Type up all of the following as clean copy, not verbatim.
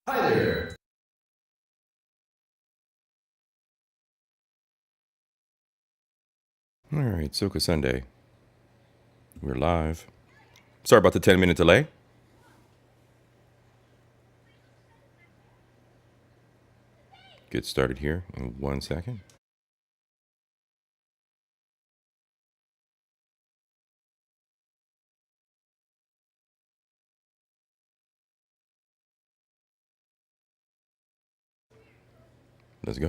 Hi there. All right, Soca Sunday. We're live. Sorry about the 10-minute delay. Get started here in 1 second. Let's go.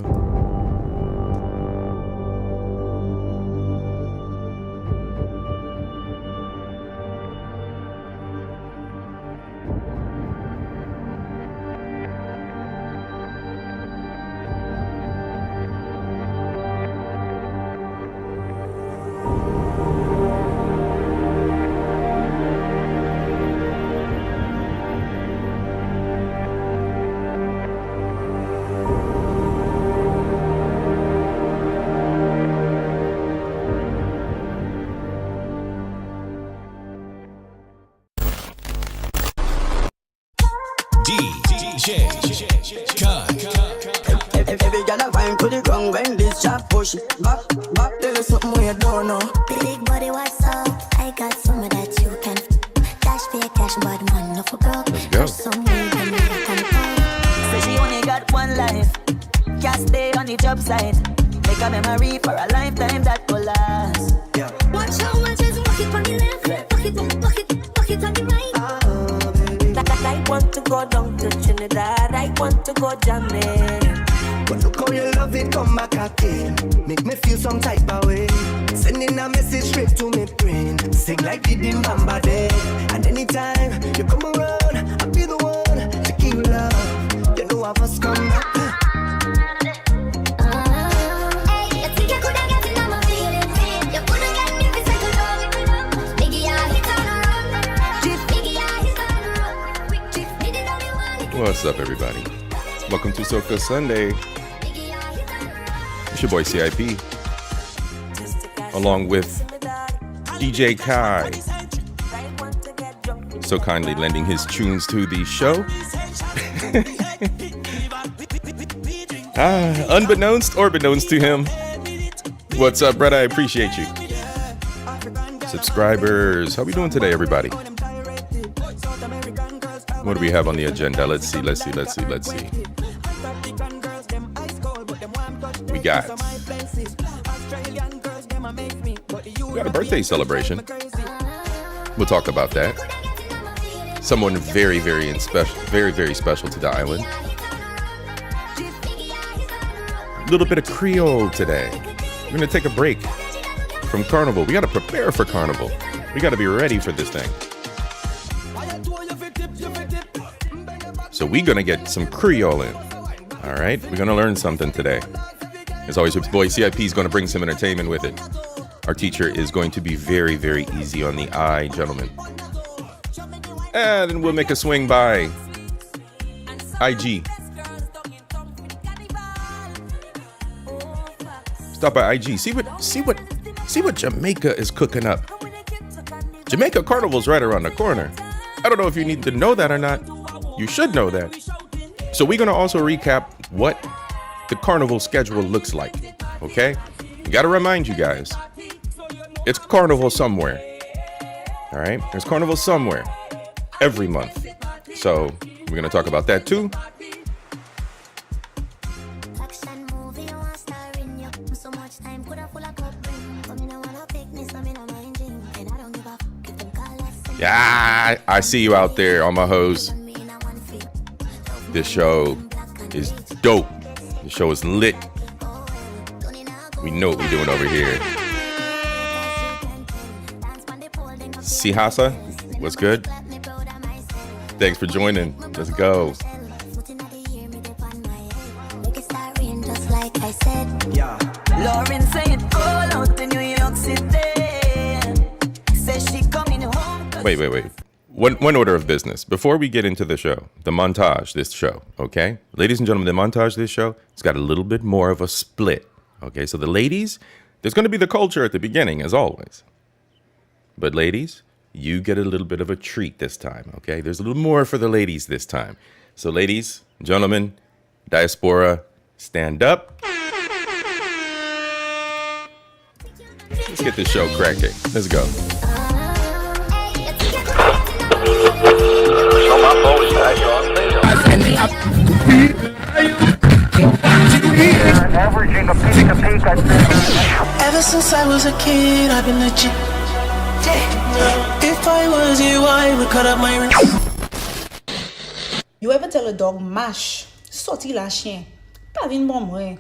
Every girl I wine to the ground when this chop push back, there is something we don't know. Big body, what's up? I got some of that you can. Dash for your cash, but man, no for broke. Let's go. Some way to make a control. Say she only got one life, can't stay on the job site. Make a memory for a lifetime that will last. Yeah. Watch how much is pocket on the left, pocket on the right. I want to go down to Trinidad, I want to go jamming. But look how you love it, come back again. Make me feel some type of way. Sending a message straight to me brain. Sing like the Dimbamba day. And anytime you come around, I'll be the one to give you love. You know I must come back. Hey, you think you coulda get in on my feelings? You coulda get me if it's like a dog. Biggie, I hit on the run. Biggie, I hit on the run. Biggie, don't you want it? What's up, everybody? Welcome to Soca Sunday. It's your boy C.I.P. along with DJ Kai. So kindly lending his tunes to the show. Unbeknownst or beknownst to him. What's up, brother? I appreciate you. Subscribers, how we doing today, everybody? What do we have on the agenda? Let's see. We got a birthday celebration. We'll talk about that. Someone very, very special to the island. A little bit of Creole today. We're gonna take a break from Carnival. We gotta prepare for Carnival. We gotta be ready for this thing. So we're gonna get some Creole in. All right, we're gonna learn something today. As always, your boy CIP is gonna bring some entertainment with it. Our teacher is going to be very, very easy on the eye, gentlemen. And then we'll make a swing by IG. Stop by IG. See what Jamaica is cooking up. Jamaica Carnival's right around the corner. I don't know if you need to know that or not. You should know that. So we're gonna also recap what the carnival schedule looks like. Okay? Gotta remind you guys. It's Carnival somewhere. All right? There's Carnival somewhere every month. So we're going to talk about that too. Yeah, I see you out there on my hose. This show is dope. The show is lit. We know what we're doing over here. SAMHSA, what's good? Thanks for joining. Let's go. Yeah. Lauren saying all out in New York City. Says she coming home. Wait. One order of business. Before we get into the show, the montage, this show, okay? Ladies and gentlemen, the montage, this show, it's got a little bit more of a split. Okay, so the ladies, there's going to be the culture at the beginning, as always. But ladies, you get a little bit of a treat this time, okay? There's a little more for the ladies this time. So ladies, gentlemen, Diaspora, stand up. Let's get this show cracking. Let's go. Ever since I was a kid, I've been legit. If I was you, I would cut up my wrist. You ever tell a dog mash? Sorti la chien. Pas vin bon moi.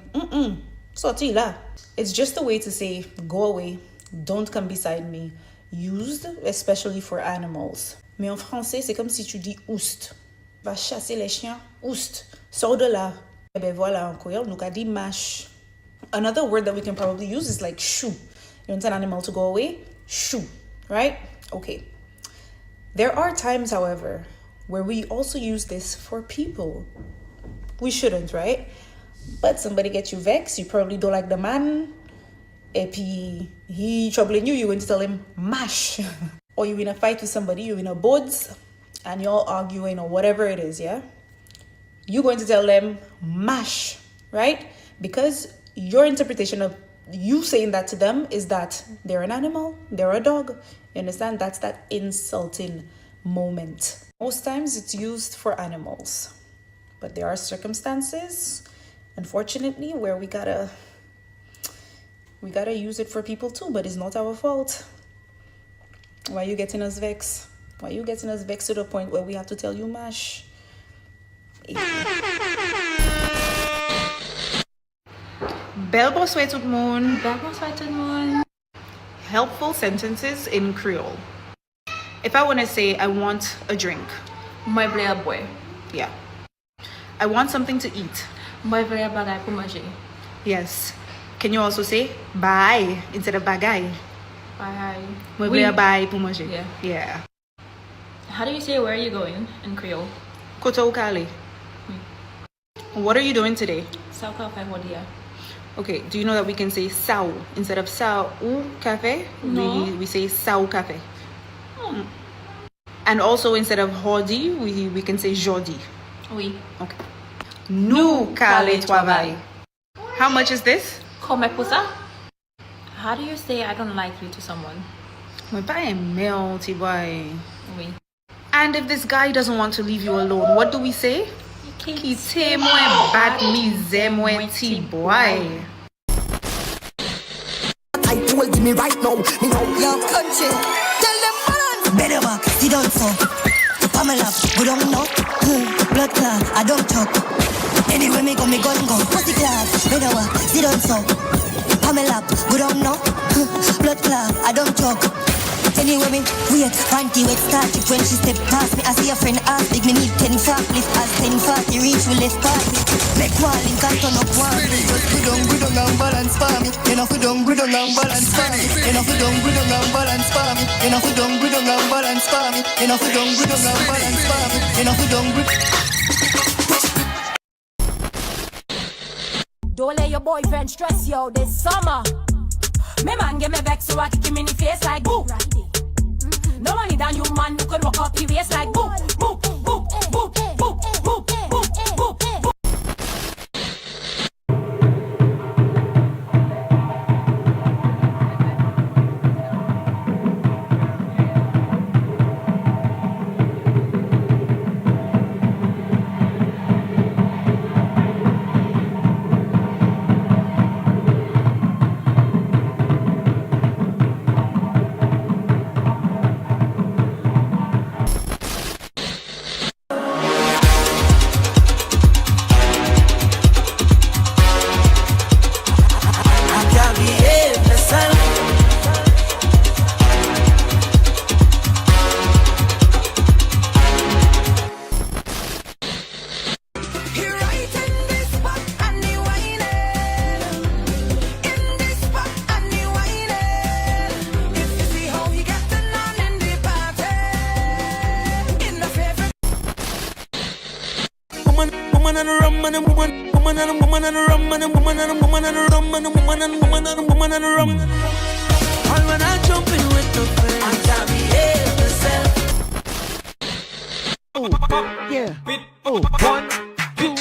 Sorti la. It's just a way to say go away. Don't come beside me. Used especially for animals. Mais en français, c'est comme si tu dis oust. Va chasser les chiens. Oust. Sors de là. Eh ben voilà, en Kweyol, nous a dit mash. Another word that we can probably use is like shoo. You want an animal to go away? Shoo. Right? Okay. There are times, however, where we also use this for people. We shouldn't, right? But somebody gets you vexed, you probably don't like the man, et puis he troubling you, you're going to tell him mash. Or you're in a fight with somebody, you're in a boards, and you're all arguing or whatever it is, yeah? You're going to tell them mash, right? Because your interpretation of you saying that to them is that they're an animal, they're a dog. You understand? That's that insulting moment. Most times it's used for animals, but there are circumstances, unfortunately, where we gotta use it for people too, but it's not our fault. Why are you getting us vexed? Why are you getting us vexed to the point where we have to tell you mash? Belle bonsoir tout le monde. Belle bonsoir tout le monde. Helpful sentences in Creole. If I want to say I want a drink. Moi vle a boire. Yeah. I want something to eat. Moi vle a bagay pou manger. Yes. Can you also say bye instead of bagay? Bye. Moi vle a bye pou manger. Yeah. Yeah. How do you say where are you going in Creole? Koto Kali. What are you doing today? Sao cafe hodia. Okay, do you know that we can say sao instead of sao ou cafe? No. We say sao cafe. And also instead of hodi, we can say jodi. Oui. Okay. Nou kale travail. How much is this? Come pour ça? How do you say I don't like you to someone? Moi pas aimer, ti boy. Oui. And if this guy doesn't want to leave you alone, what do we say? Kite moi bat mise moi ti boy. I told give me right now. Me know your country. Tell them balance. Better back, sit down so. Pamela, we don't know. Blood clot, I don't talk. Anyway, me go pussy class. Better back, sit down so. Pamela, we don't know. Blood clot, I don't talk. Anyway, me wait, panty wet started when she stepped past me. I see a friend ask, big me need 10 forklift. As 10 40 reach, we left party. Make one link and turn up one. Just we don't and balance for me. You know we don't and balance for me. You know we don't and balance for me. You know we don't and balance for me. You know we don't and balance for me. You know we don't. Don't let your boyfriend stress you this summer. Me man get me back so I kick him in the face like boo. No money than you man who could walk up the waist like boo, boo, boo, boo, boo, boo, boo, boo, boo. Yeah. Oh, 1, 2,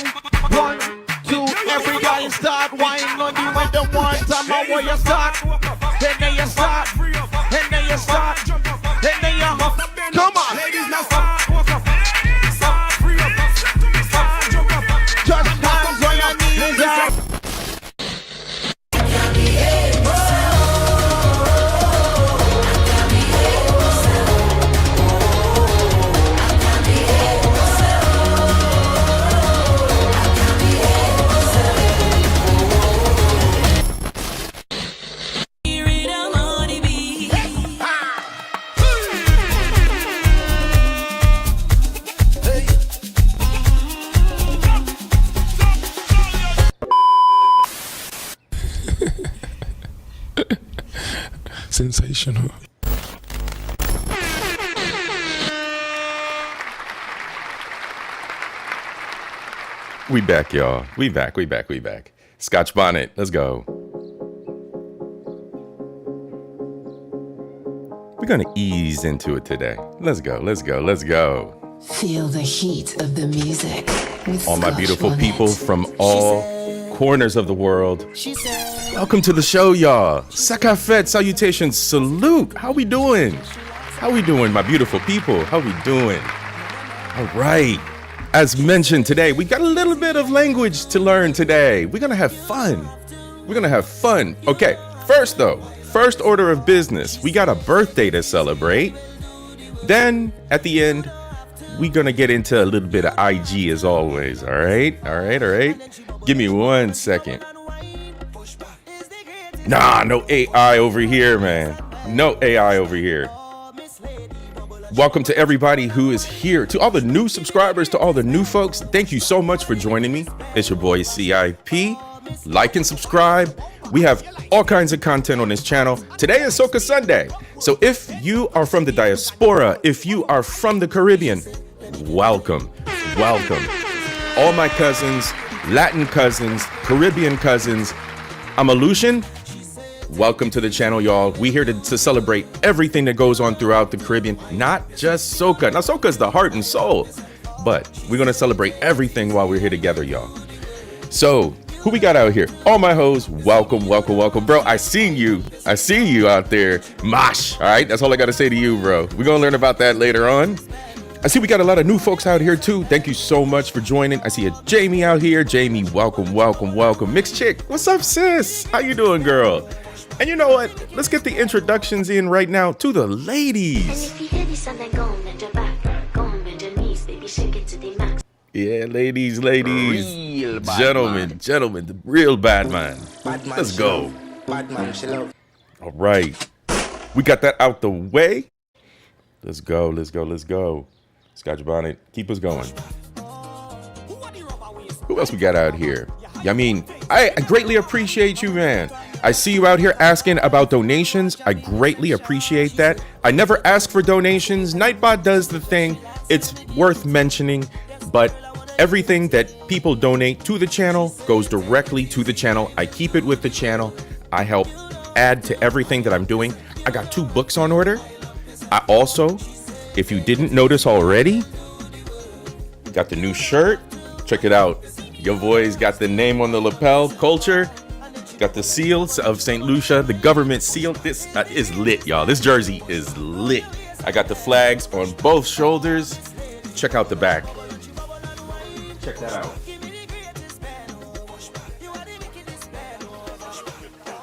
1, 2. Every guy start whining on you with the one time. How will you start? And then you start. And then you start. And then you come on. Ladies, now stop. Just hands on your knees. Sensational. We back, y'all. We back. Scotch Bonnet, let's go. We're gonna ease into it today. Let's go. Feel the heat of the music. With All my Scotch beautiful Bonnet. people from all corners of the world. Welcome to the show, y'all. Sakafet, salutations, salute. How we doing, my beautiful people? How we doing? All right. As mentioned today, we got a little bit of language to learn today. We're gonna have fun. Okay, first order of business. We got a birthday to celebrate. Then at the end, we're gonna get into a little bit of IG as always. All right. Give me 1 second. Nah, no AI over here, man. No AI over here. Welcome to everybody who is here. To all the new subscribers, to all the new folks, thank you so much for joining me. It's your boy C.I.P. Like and subscribe. We have all kinds of content on this channel. Today is Soca Sunday. So if you are from the Diaspora, if you are from the Caribbean, welcome. All my cousins, Latin cousins, Caribbean cousins, I'm a Lucian. Welcome to the channel, y'all. We here to celebrate everything that goes on throughout the Caribbean, not just soca. Now, soca is the heart and soul, but we're gonna celebrate everything while we're here together, y'all. So, who we got out here? All my hoes, welcome. Bro, I see you out there. Mosh, all right? That's all I gotta say to you, bro. We're gonna learn about that later on. I see we got a lot of new folks out here too. Thank you so much for joining. I see a Jamie out here. Jamie, welcome. Mixed chick, what's up, sis? How you doing, girl? And you know what? Let's get the introductions in right now to the ladies. Yeah, ladies, gentlemen, the real bad man. Let's go. All right, we got that out the way. Let's go. Scotch Bonnet, keep us going. Who else we got out here? I mean, I greatly appreciate you, man. I see you out here asking about donations. I greatly appreciate that. I never ask for donations. Nightbot does the thing. It's worth mentioning, but everything that people donate to the channel goes directly to the channel. I keep it with the channel. I help add to everything that I'm doing. I got 2 books on order. I also, if you didn't notice already, got the new shirt. Check it out. Your boy's got the name on the lapel, Culture. Got the seals of St. Lucia, the government seal. This is lit, y'all. This jersey is lit. I got the flags on both shoulders. Check out the back. Check that out.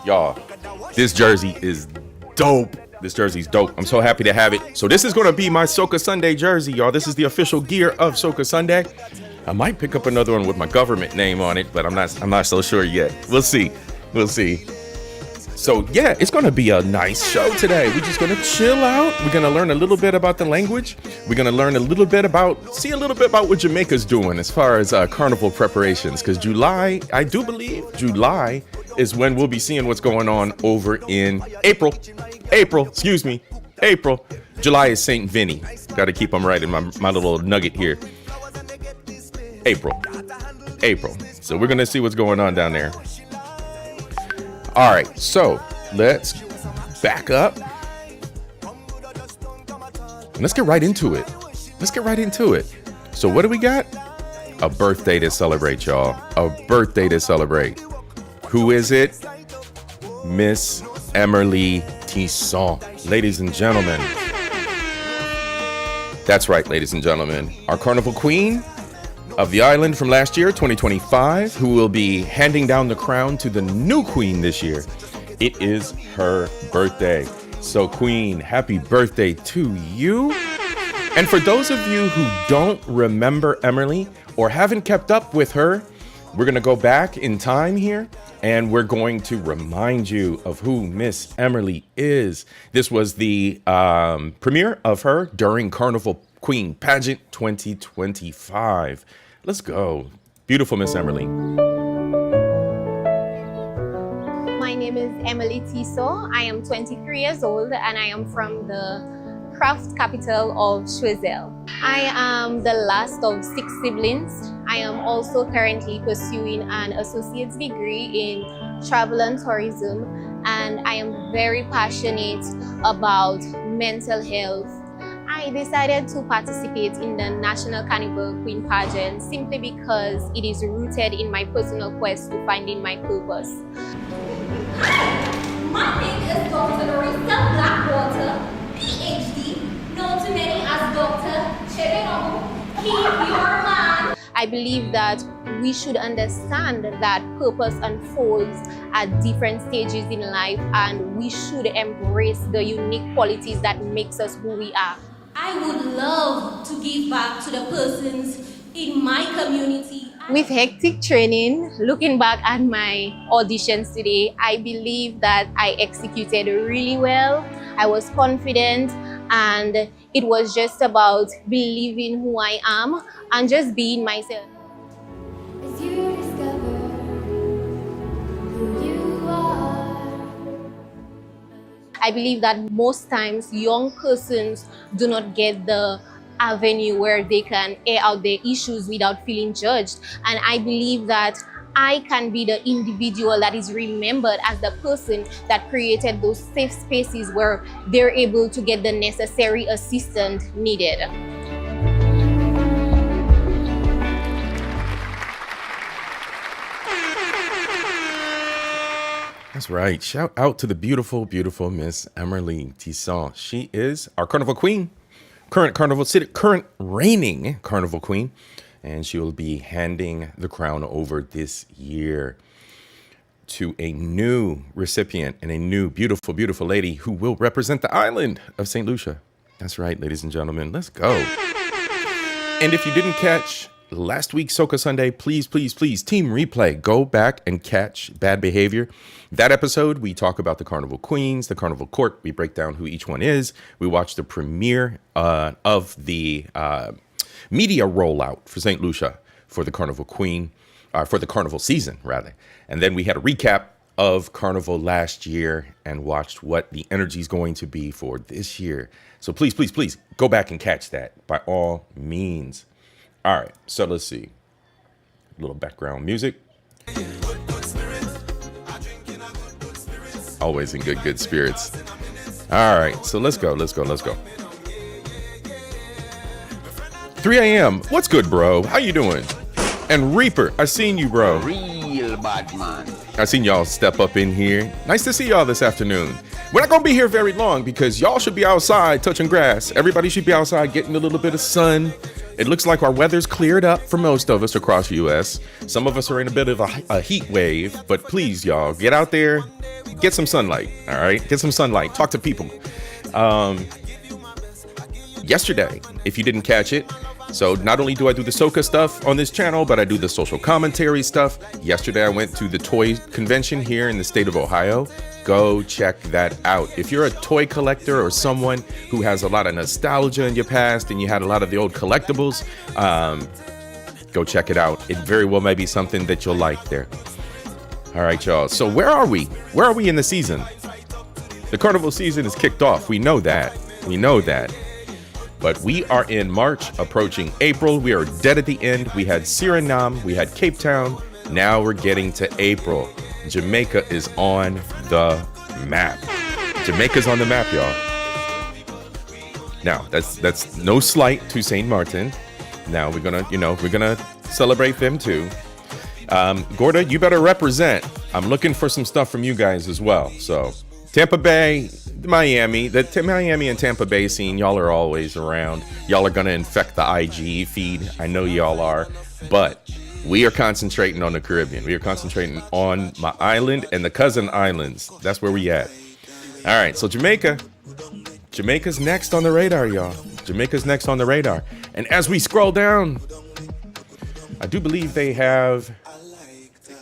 Y'all, this jersey is dope. This jersey's dope. I'm so happy to have it. So this is going to be my Soca Sunday jersey, y'all. This is the official gear of Soca Sunday. I might pick up another one with my government name on it, but I'm not so sure yet. We'll see. So yeah, it's gonna be a nice show today. We're just gonna chill out. We're gonna learn a little bit about the language. We're gonna learn a little bit about what Jamaica's doing as far as carnival preparations. Because I do believe July is when we'll be seeing what's going on over in April. July is St. Vinny. Got to keep them right in my little nugget here. April. So we're gonna see what's going on down there. All right, so let's back up. And let's get right into it. So what do we got? A birthday to celebrate, y'all. A birthday to celebrate. Who is it? Miss Emily Tisson. Ladies and gentlemen. That's right, ladies and gentlemen. Our Carnival Queen of the island from last year, 2025, who will be handing down the crown to the new queen this year. It is her birthday. So, Queen, happy birthday to you. And for those of you who don't remember Emily or haven't kept up with her, we're going to go back in time here and we're going to remind you of who Miss Emily is. This was the premiere of her during Carnival Queen Pageant 2025. Let's go. Beautiful Miss Emily. My name is Emily Tissot. I am 23 years old and I am from the craft capital of Choiseul. I am the last of 6 siblings. I am also currently pursuing an associate's degree in travel and tourism, and I am very passionate about mental health. I decided to participate in the National Carnival Queen Pageant simply because it is rooted in my personal quest to finding my purpose. My name is Dr. Larissa Blackwater, PhD, known to many as Dr. Chereromo. Keep your man. I believe that we should understand that purpose unfolds at different stages in life, and we should embrace the unique qualities that makes us who we are. I would love to give back to the persons in my community. With hectic training, looking back at my auditions today, I believe that I executed really well. I was confident, and it was just about believing who I am and just being myself. As you discover who you are. I believe that most times young persons do not get the avenue where they can air out their issues without feeling judged. And I believe that I can be the individual that is remembered as the person that created those safe spaces where they're able to get the necessary assistance needed. That's right. Shout out to the beautiful, beautiful Miss Emily Tisson. She is our Carnival Queen, current reigning Carnival Queen, and she will be handing the crown over this year to a new recipient and a new beautiful, beautiful lady who will represent the island of St. Lucia. That's right, ladies and gentlemen. Let's go. And if you didn't catch last week's Soca Sunday, please, please, please, team replay. Go back and catch Bad Behavior. That episode, we talk about the Carnival Queens, the Carnival Court. We break down who each one is. We watch the premiere of the media rollout for St. Lucia for the Carnival Queen, for the Carnival season, rather. And then we had a recap of Carnival last year and watched what the energy is going to be for this year. So please, please, please go back and catch that by all means. All right, so let's see. A little background music. Always in good spirits. All right, so let's go. 3 a.m. What's good, bro? How you doing? And Reaper, I seen you, bro. Real bad man. I seen y'all step up in here. Nice to see y'all this afternoon. We're not gonna be here very long because y'all should be outside touching grass. Everybody should be outside getting a little bit of sun. It looks like our weather's cleared up for most of us across the U.S. Some of us are in a bit of a heat wave, but please, y'all, get out there, get some sunlight, all right? Get some sunlight, talk to people. Yesterday, if you didn't catch it, so not only do I do the Soca stuff on this channel, but I do the social commentary stuff. Yesterday, I went to the toy convention here in the state of Ohio. Go check that out. If you're a toy collector or someone who has a lot of nostalgia in your past and you had a lot of the old collectibles, go check it out. It very well may be something that you'll like there. All right, y'all. So where are we? Where are we in the season? The Carnival season is kicked off. We know that. But we are in March, approaching April. We are dead at the end. We had Suriname, we had Cape Town. Now we're getting to April. Jamaica is on the map. Jamaica's on the map, y'all. Now, that's no slight to St. Martin. Now we're gonna celebrate them too. Gorda, you better represent. I'm looking for some stuff from you guys as well. So Tampa Bay, Miami, Miami and Tampa Bay scene, y'all are always around. Y'all are gonna infect the IG feed. I know y'all are, but we are concentrating on the Caribbean. We are concentrating on my island and the cousin islands. That's where we at. All right, so Jamaica's next on the radar, y'all. Jamaica's next on the radar. And as we scroll down, I do believe they have,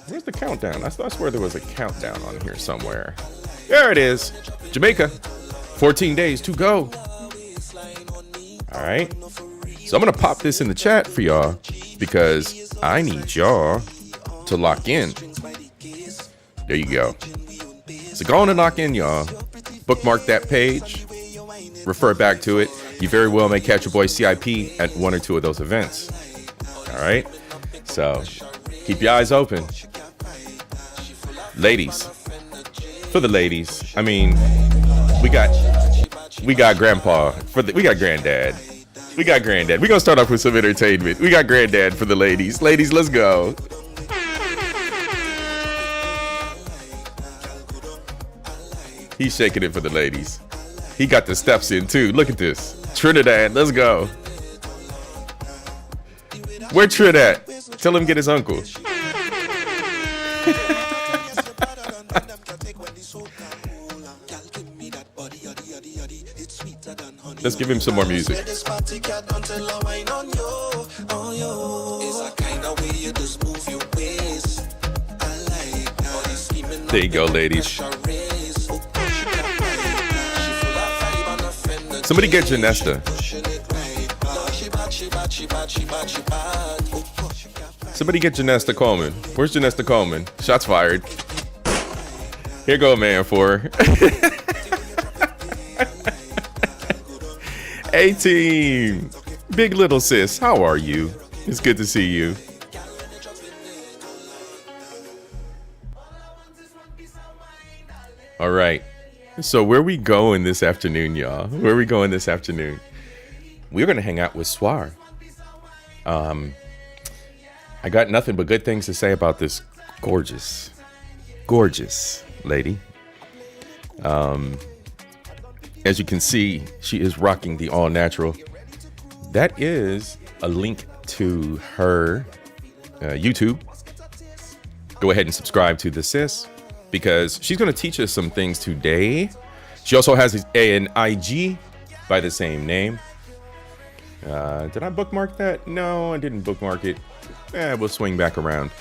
where's the countdown? I swear there was a countdown on here somewhere. There it is. Jamaica, 14 days to go. All right. So I'm going to pop this in the chat for y'all because I need y'all to lock in. There you go. So go on and lock in, y'all. Bookmark that page. Refer back to it. You very well may catch your boy C.I.P. at one or two of those events. All right. So keep your eyes open. Ladies. For the ladies. I mean, we got grandpa. We got granddad. We got granddad. We're going to start off with some entertainment. We got granddad for the ladies. Ladies, let's go. He's shaking it for the ladies. He got the steps in too. Look at this. Trinidad, let's go. Where Trinidad? Tell him get his uncle. Let's give him some more music. There you go, ladies. Somebody get Janesta. Somebody get Janesta Coleman. Where's Janesta Coleman? Shots fired. Here go, man, for her. A-Team. Big little sis, how are you? It's good to see you. All right. So where we going this afternoon, y'all? Where we going this afternoon? We're going to hang out with Swar. I got nothing but good things to say about this gorgeous lady. As you can see, she is rocking the all natural. That is a link to her YouTube. Go ahead and subscribe to the sis, because she's going to teach us some things today. She also has an IG by the same name. Did I bookmark that? No, I didn't bookmark it. We'll swing back around.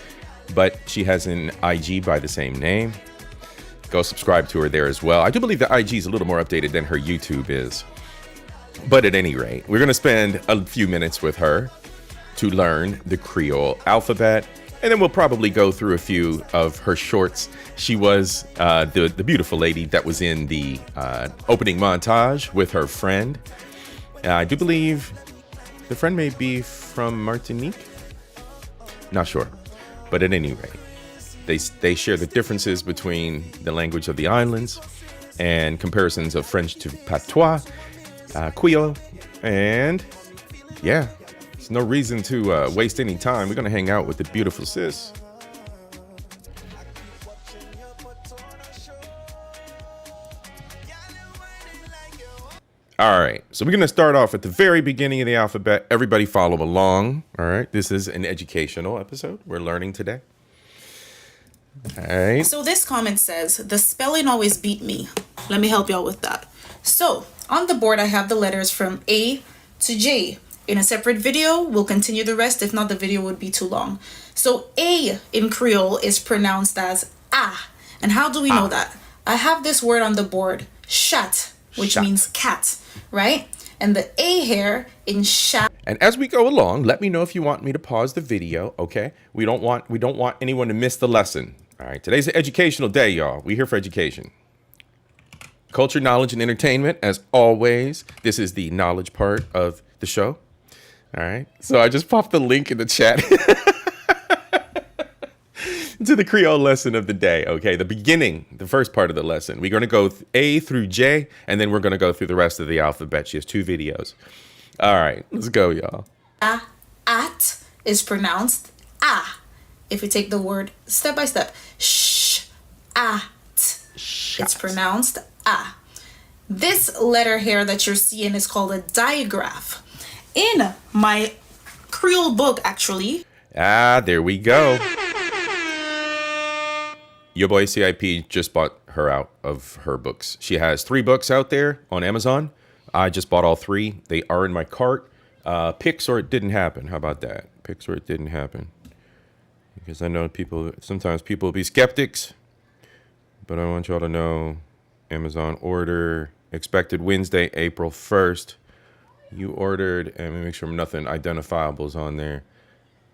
But she has an IG by the same name. Go subscribe to her there as well. I do believe the IG is a little more updated than her YouTube is. But at any rate, we're going to spend a few minutes with her to learn the Creole alphabet. And then we'll probably go through a few of her shorts. She was the beautiful lady that was in the opening montage with her friend. I do believe the friend may be from Martinique. Not sure. But at any rate, they share the differences between the language of the islands and comparisons of French to patois, Kweyol, and yeah. No reason to waste any time. We're going to hang out with the beautiful sis. All right. So we're going to start off at the very beginning of the alphabet. Everybody follow along. All right. This is an educational episode. We're learning today. All right. So this comment says, the spelling always beat me. Let me help y'all with that. So on the board, I have the letters from A to J. In a separate video, we'll continue the rest. If not, the video would be too long. So A in Creole is pronounced as ah. And how do we know that? I have this word on the board, chat, which means cat, right? And the A here in chat. And as we go along, let me know if you want me to pause the video, okay? We don't want anyone to miss the lesson. All right, today's an educational day, y'all. We're here for education. Culture, knowledge, and entertainment, as always. This is the knowledge part of the show. All right, so I just popped the link in the chat to the Creole lesson of the day. Okay, the beginning, the first part of the lesson. We're going to go A through J, and then we're going to go through the rest of the alphabet. She has 2 videos. All right, let's go, y'all. is pronounced ah. If we take the word step by step, it's pronounced ah. This letter here that you're seeing is called a digraph. In my Creole book, actually. There we go. Your boy C.I.P. just bought her out of her books. She has 3 books out there on Amazon. I just bought all 3. They are in my cart. Picks or it didn't happen. How about that? Picks or it didn't happen. Because I know sometimes people will be skeptics. But I want y'all to know, Amazon order expected Wednesday, April 1st. You ordered, and let me make sure nothing identifiable is on there.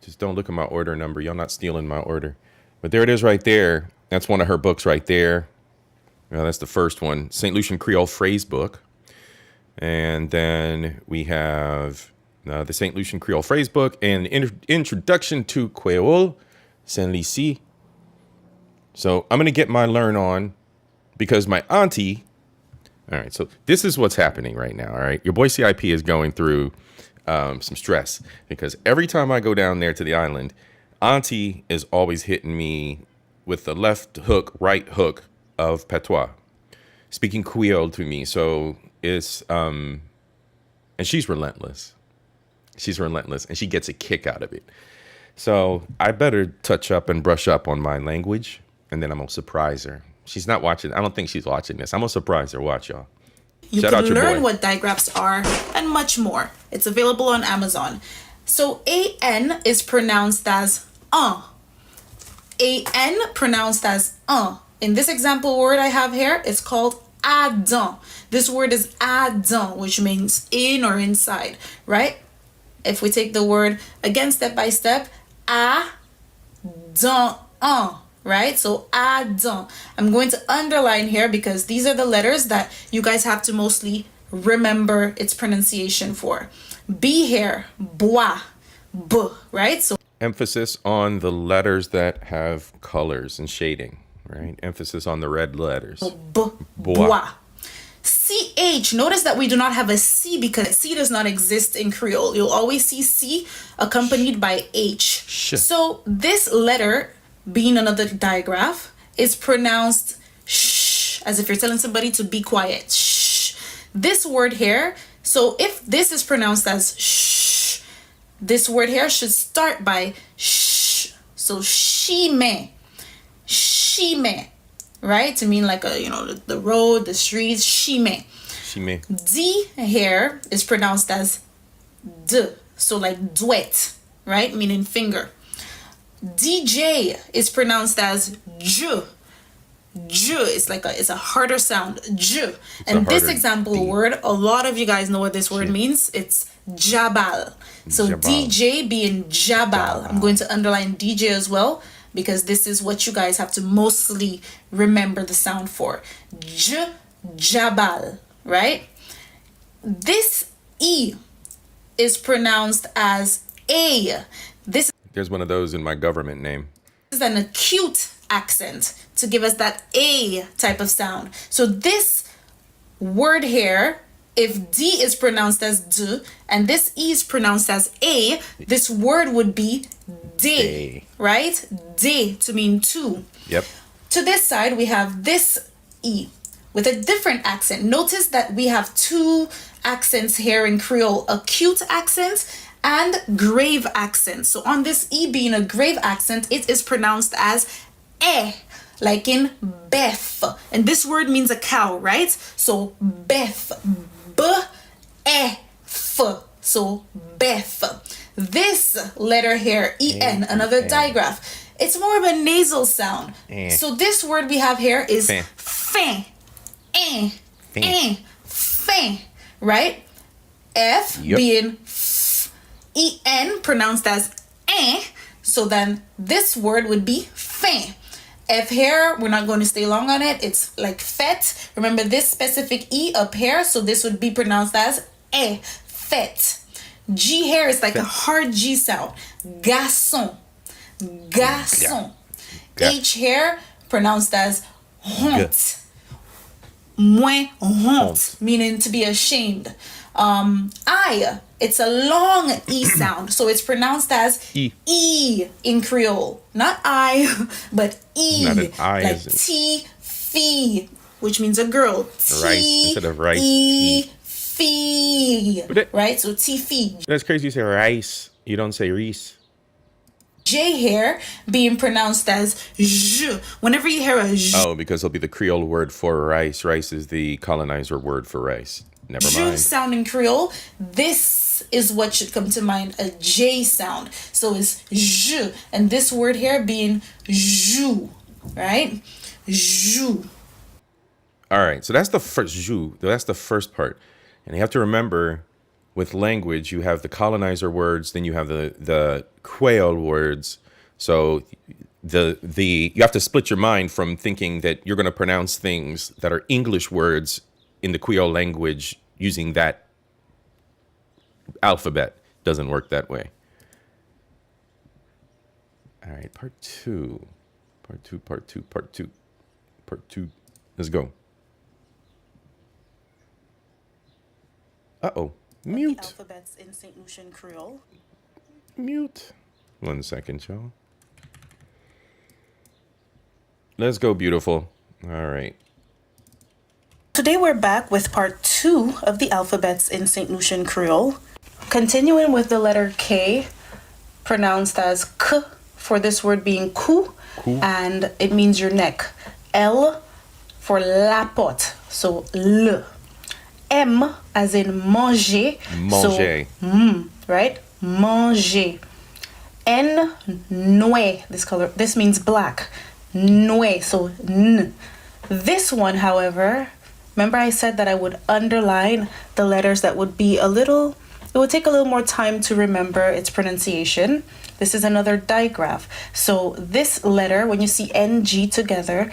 Just don't look at my order number. Y'all not stealing my order. But there it is right there. That's one of her books right there. That's the first one, St. Lucian Creole Phrase Book. And then we have the St. Lucian Creole Phrase Book and Introduction to Kweyol, Saint Lucie. So I'm going to get my learn on because my auntie. All right, so this is what's happening right now. All right, your boy CIP is going through some stress because every time I go down there to the island, auntie is always hitting me with the left hook, right hook of patois, speaking Kweyol to me. So it's and she's relentless. She's relentless, and she gets a kick out of it. So I better touch up and brush up on my language, and then I'm gonna surprise her. She's not watching. I don't think she's watching this. I'm gonna surprise her. Watch, y'all. You can learn what digraphs are and much more. It's available on Amazon. So an is pronounced as an pronounced as In this example word I have here, it's called Adam. This word is Adam, which means in or inside, right? If we take the word again step by step, Adam, right? So Adam. I'm going to underline here because these are the letters that you guys have to mostly remember its pronunciation for. B here, bois, b, right? So emphasis on the letters that have colors and shading, right? Emphasis on the red letters. Bois. CH, notice that we do not have a C because C does not exist in Creole. You'll always see C accompanied by H. So this letter, being another digraph, is pronounced sh, as if you're telling somebody to be quiet. Shh. This word here, so if this is pronounced as shh, this word here should start by shh. So shime, right? To mean like the road, the streets, shime. D here is pronounced as d, so like duet, right? Meaning finger. DJ is pronounced as j. J is it's a harder sound. J. And this example word, a lot of you guys know what this word means. It's jabal. So jabal. DJ being jabal. I'm going to underline DJ as well because this is what you guys have to mostly remember the sound for. J, jabal, right? This E is pronounced as A. There's one of those in my government name. This is an acute accent to give us that A type of sound. So this word here, if D is pronounced as D and this E is pronounced as A, this word would be day, right? Day to mean two. Yep. To this side, we have this E with a different accent. Notice that we have 2 accents here in Creole, acute accent and grave accent. So on this E being a grave accent, it is pronounced as like in beef. And this word means a cow, right? So beef, B-E-F. So beef. This letter here, E-N, another digraph. It's more of a nasal sound. So this word we have here is fin, fin, right? F being E-N pronounced as so then this word would be fin. F here, we're not going to stay long on it. It's like fet. Remember this specific E up here, so this would be pronounced as fet. G here is like a hard G sound. Garçon. H here pronounced as honte. Moins honte, meaning to be ashamed. I, it's a long E sound, so it's pronounced as E in Creole. Not I, but E. Not an I, like as in T, Fee, which means a girl. rice instead of rice. E, Fee. Right? So T, Fee. That's crazy. You say rice. You don't say Reese. J here being pronounced as J. Whenever you hear a J. Oh, because it'll be the Creole word for rice. Rice is the colonizer word for rice. Never mind. Sound in Creole, this is what should come to mind, a J sound. So it's J, and this word here being jou, right? Jou. All right, so that's the first jou. That's the first part, and you have to remember, with language, you have the colonizer words, then you have the Kweyol words. So you have to split your mind from thinking that you're going to pronounce things that are English words in the Kweyol language using that alphabet. Doesn't work that way. All right, part two. Let's go. Uh-oh, mute. The alphabets in St. Lucian Creole. Mute. 1 second, y'all. Let's go, beautiful. All right. Today we're back with part 2 of the alphabets in St. Lucian Creole. Continuing with the letter K, pronounced as K, for this word being coup, and it means your neck. L for la porte, so L. M as in manger, manger. So right? Manger. N, noé, this means black. Noé, so N. This one, however, remember I said that I would underline the letters that would be it would take a little more time to remember its pronunciation. This is another digraph. So this letter, when you see NG together,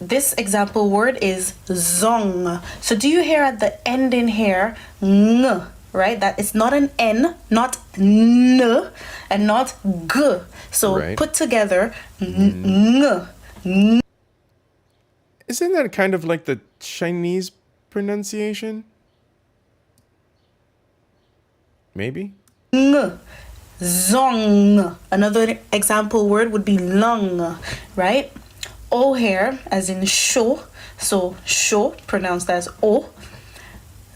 this example word is zong. So do you hear at the end in here, ng, right? That it's not an N, not N, and not G. So put together, ng. Isn't that kind of like the Chinese pronunciation? Maybe? Ng. Zong. Another example word would be lung, right? O here, as in show. So show, pronounced as O.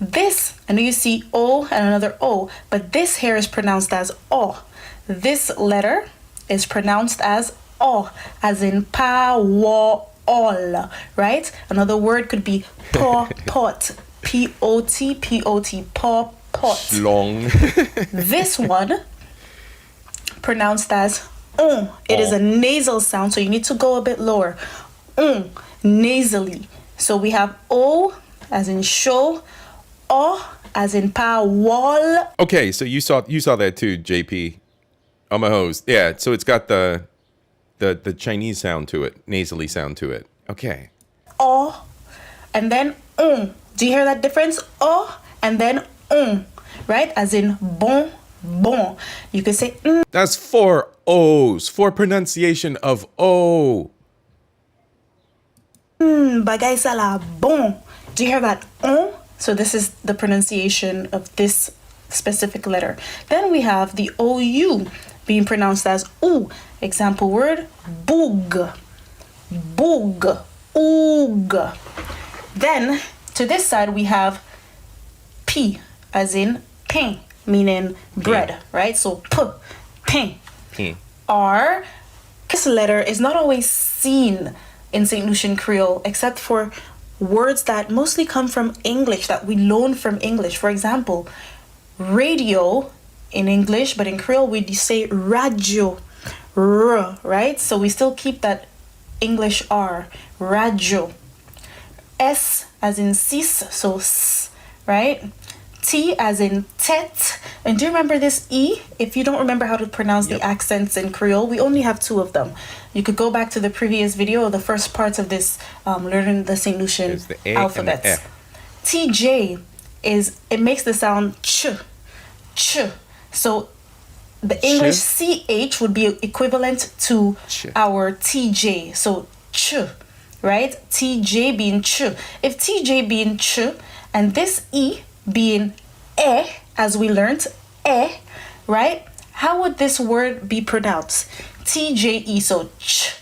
This, I know you see O and another O, but this here is pronounced as O. This letter is pronounced as O, as in pa, wa, all, right? Another word could be pot, P-O-T, P-O-T, pot. Long. This one, pronounced as it is a nasal sound, so you need to go a bit lower. Nasally. So we have O as in show, O as in pa, wall. Okay, so you saw that too, JP. I'm a host. Yeah, so it's got the Chinese sound to it, nasally sound to it. Okay. O, and then Do you hear that difference? O and then right? As in bon. You could say That's 4 O's, for pronunciation of O. Bagay sa la bon. Do you hear that? So this is the pronunciation of this specific letter. Then we have the OU being pronounced as oo. Example word, boog. Oog. Then to this side we have P as in pain, meaning bread, right? So pain. R. This letter is not always seen in St. Lucian Creole except for words that mostly come from English, that we loan from English. For example, radio in English, but in Creole we say radio, right? So we still keep that English R, radio. S as in sis, so s, right? T as in tete. And do you remember this E? If you don't remember how to pronounce the accents in Creole, we only have 2 of them. You could go back to the previous video, the first parts of this learning the St. Lucian alphabets. TJ it makes the sound ch. So the English CH would be equivalent to our TJ. So ch, right? TJ being ch. If TJ being ch and this E being as we learned, right? How would this word be pronounced? TJE, so ch,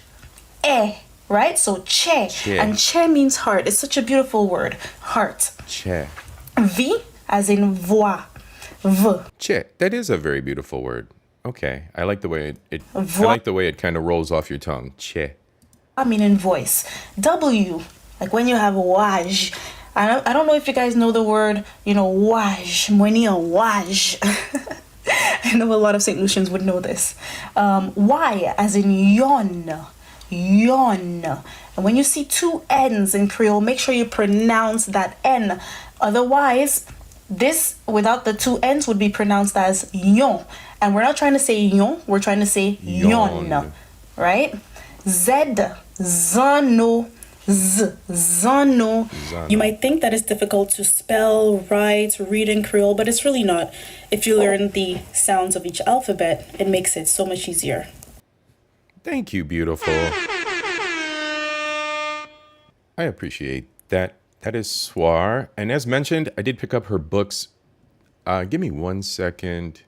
right? So che. And che means heart. It's such a beautiful word, heart. Che. V as in voix, v. Che. That is a very beautiful word. Okay, I like the way it kind of rolls off your tongue. Che. I mean in voice. W, like when you have waj. I don't know if you guys know the word, waj. Mwenye waj. I know a lot of St. Lucians would know this. Y as in yon. Yon. And when you see two N's in Creole, make sure you pronounce that N. Otherwise, this without the two N's would be pronounced as yon. And we're not trying to say yon, we're trying to say yon. Right? Z, zano, zano. You might think that it's difficult to spell, write, read in Creole, but it's really not. If you learn the sounds of each alphabet, it makes it so much easier. Thank you, beautiful. I appreciate that. That is Soir. And as mentioned, I did pick up her books. Give me 1 second,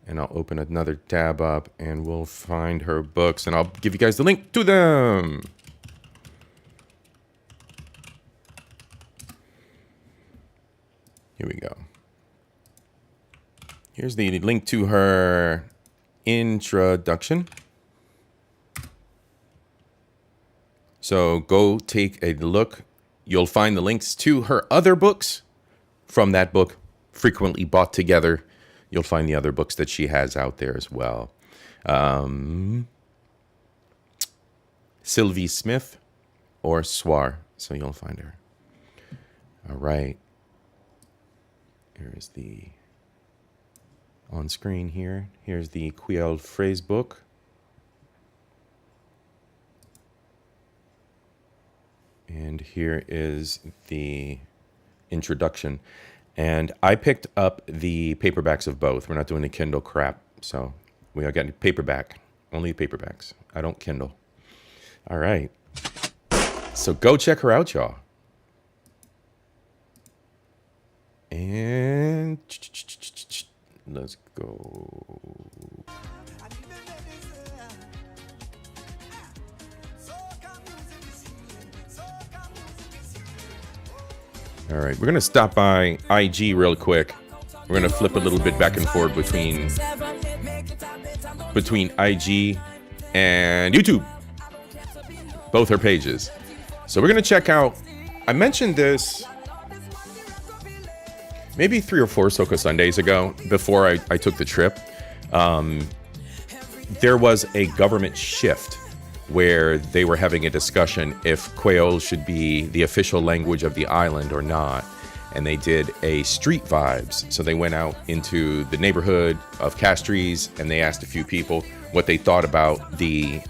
and I'll open another tab up, and we'll find her books, and I'll give you guys the link to them. Here we go. Here's the link to her introduction. So go take a look. You'll find the links to her other books from that book, frequently bought together. You'll find the other books that she has out there as well. Sylvie Smith or Soir. So you'll find her. All right. Here is the on screen here. Here's the Kweyol phrase book. And here is the introduction. And I picked up the paperbacks of both. We're not doing the Kindle crap. So we are getting paperback. Only paperbacks. I don't Kindle. All right. So go check her out, y'all. And let's go. All right, we're going to stop by IG real quick. We're going to flip a little bit back and forth between IG and YouTube. Both her pages. So we're going to check out, I mentioned this maybe 3 or 4 Soca Sundays ago, before I took the trip. There was a government shift where they were having a discussion if Kweyol should be the official language of the island or not. And they did a street vibes. So they went out into the neighborhood of Castries and they asked a few people what they thought about the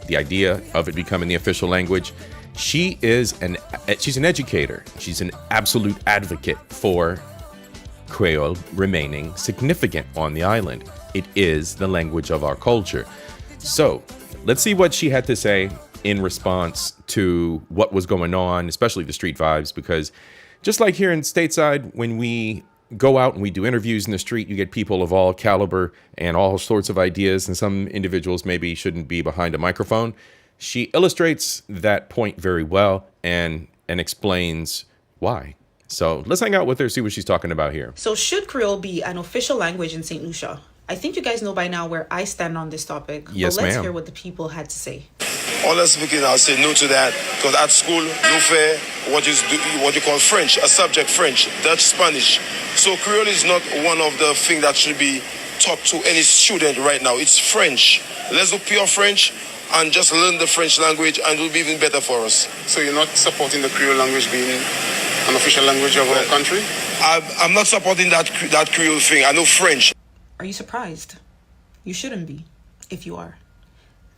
idea of it becoming the official language. She's an educator. She's an absolute advocate for Kweyol remaining significant on the island. It is the language of our culture. So let's see what she had to say in response to what was going on, especially the street vibes, because just like here in stateside, when we go out and we do interviews in the street, you get people of all caliber and all sorts of ideas, and some individuals maybe shouldn't be behind a microphone. She illustrates that point very well and explains why. So let's hang out with her, see what she's talking about here. So should Creole be an official language in St. Lucia? I think you guys know by now where I stand on this topic. Yes, but let's ma'am. hear what the people had to say. Honestly speaking, I'll say no to that, because at school, no fair what you call French, a subject French, Dutch, Spanish. So Creole is not one of the things that should be taught to any student right now. It's French. Let's do pure French and just learn the French language, and it will be even better for us. So you're not supporting the Creole language being an official language of our country? I'm not supporting that Creole thing. I know French. Are you surprised? You shouldn't be, if you are.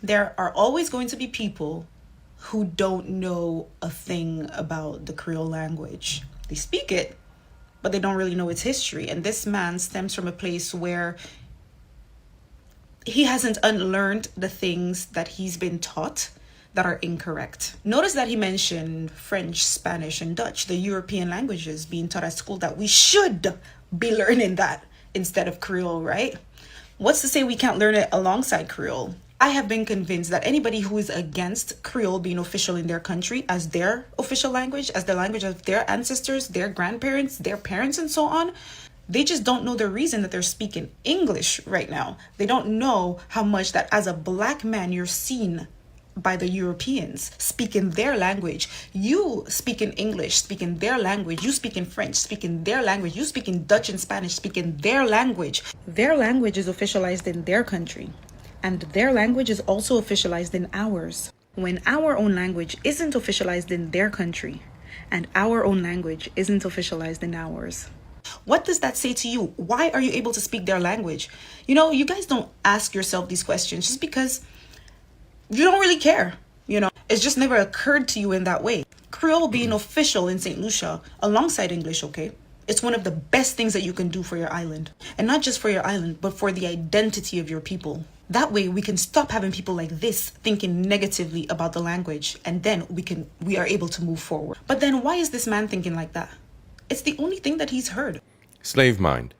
There are always going to be people who don't know a thing about the Creole language. They speak it, but they don't really know its history. And this man stems from a place where he hasn't unlearned the things that he's been taught that are incorrect. Notice that he mentioned French, Spanish, and Dutch, the European languages being taught at school, that we should be learning that instead of Creole, right? What's to say we can't learn it alongside Creole? I have been convinced that anybody who is against Creole being official in their country as their official language, as the language of their ancestors, their grandparents, their parents, and so on, they just don't know the reason that they're speaking English right now. They don't know how much that as a black man, you're seen by the Europeans speaking their language. You speaking English, speaking their language. You speaking French, speaking their language. You speaking Dutch and Spanish, speaking their language. Their language is officialized in their country, and their language is also officialized in ours. When our own language isn't officialized in their country, and our own language isn't officialized in ours, what does that say to you? Why are you able to speak their language? You know, you guys don't ask yourself these questions just because you don't really care. You know, it's just never occurred to you in that way. Creole being official in St. Lucia alongside English, okay? It's one of the best things that you can do for your island. And not just for your island, but for the identity of your people. That way we can stop having people like this thinking negatively about the language, and then we are able to move forward. But then why is this man thinking like that? It's the only thing that he's heard. Slave mind.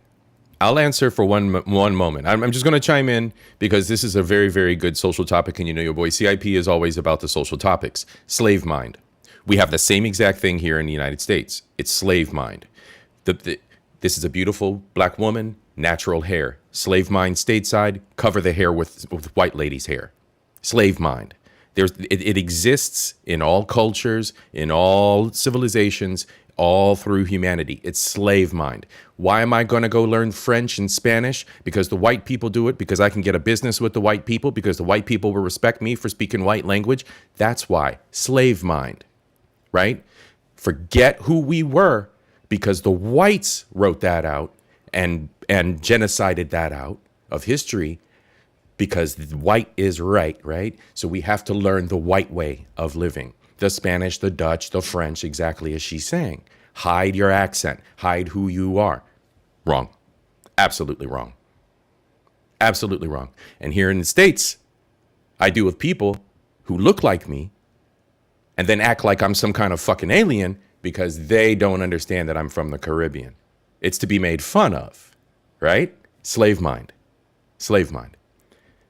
I'll answer for one moment. I'm just going to chime in because this is a very, very good social topic. And you know, your boy C.I.P. is always about the social topics. Slave mind. We have the same exact thing here in the United States. It's slave mind. This is a beautiful black woman, natural hair. Slave mind stateside, cover the hair with white lady's hair. Slave mind. It exists in all cultures, in all civilizations, all through humanity. It's slave mind. Why am I going to go learn French and Spanish? Because the white people do it, because I can get a business with the white people, because the white people will respect me for speaking white language. That's why. Slave mind, right? Forget who we were, because the whites wrote that out and genocided that out of history, because the white is right? So we have to learn the white way of living. The Spanish, the Dutch, the French, exactly as she's saying. Hide your accent. Hide who you are. Wrong. Absolutely wrong. Absolutely wrong. And here in the States, I deal with people who look like me and then act like I'm some kind of fucking alien because they don't understand that I'm from the Caribbean. It's to be made fun of, right? Slave mind. Slave mind.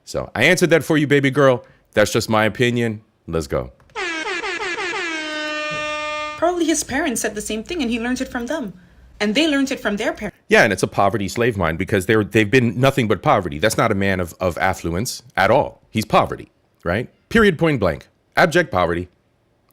So I answered that for you, baby girl. That's just my opinion. Let's go. Probably his parents said the same thing and he learned it from them. And they learned it from their parents. Yeah, and it's a poverty slave mind because they've been nothing but poverty. That's not a man of affluence at all. He's poverty, right? Period, point blank. Abject poverty.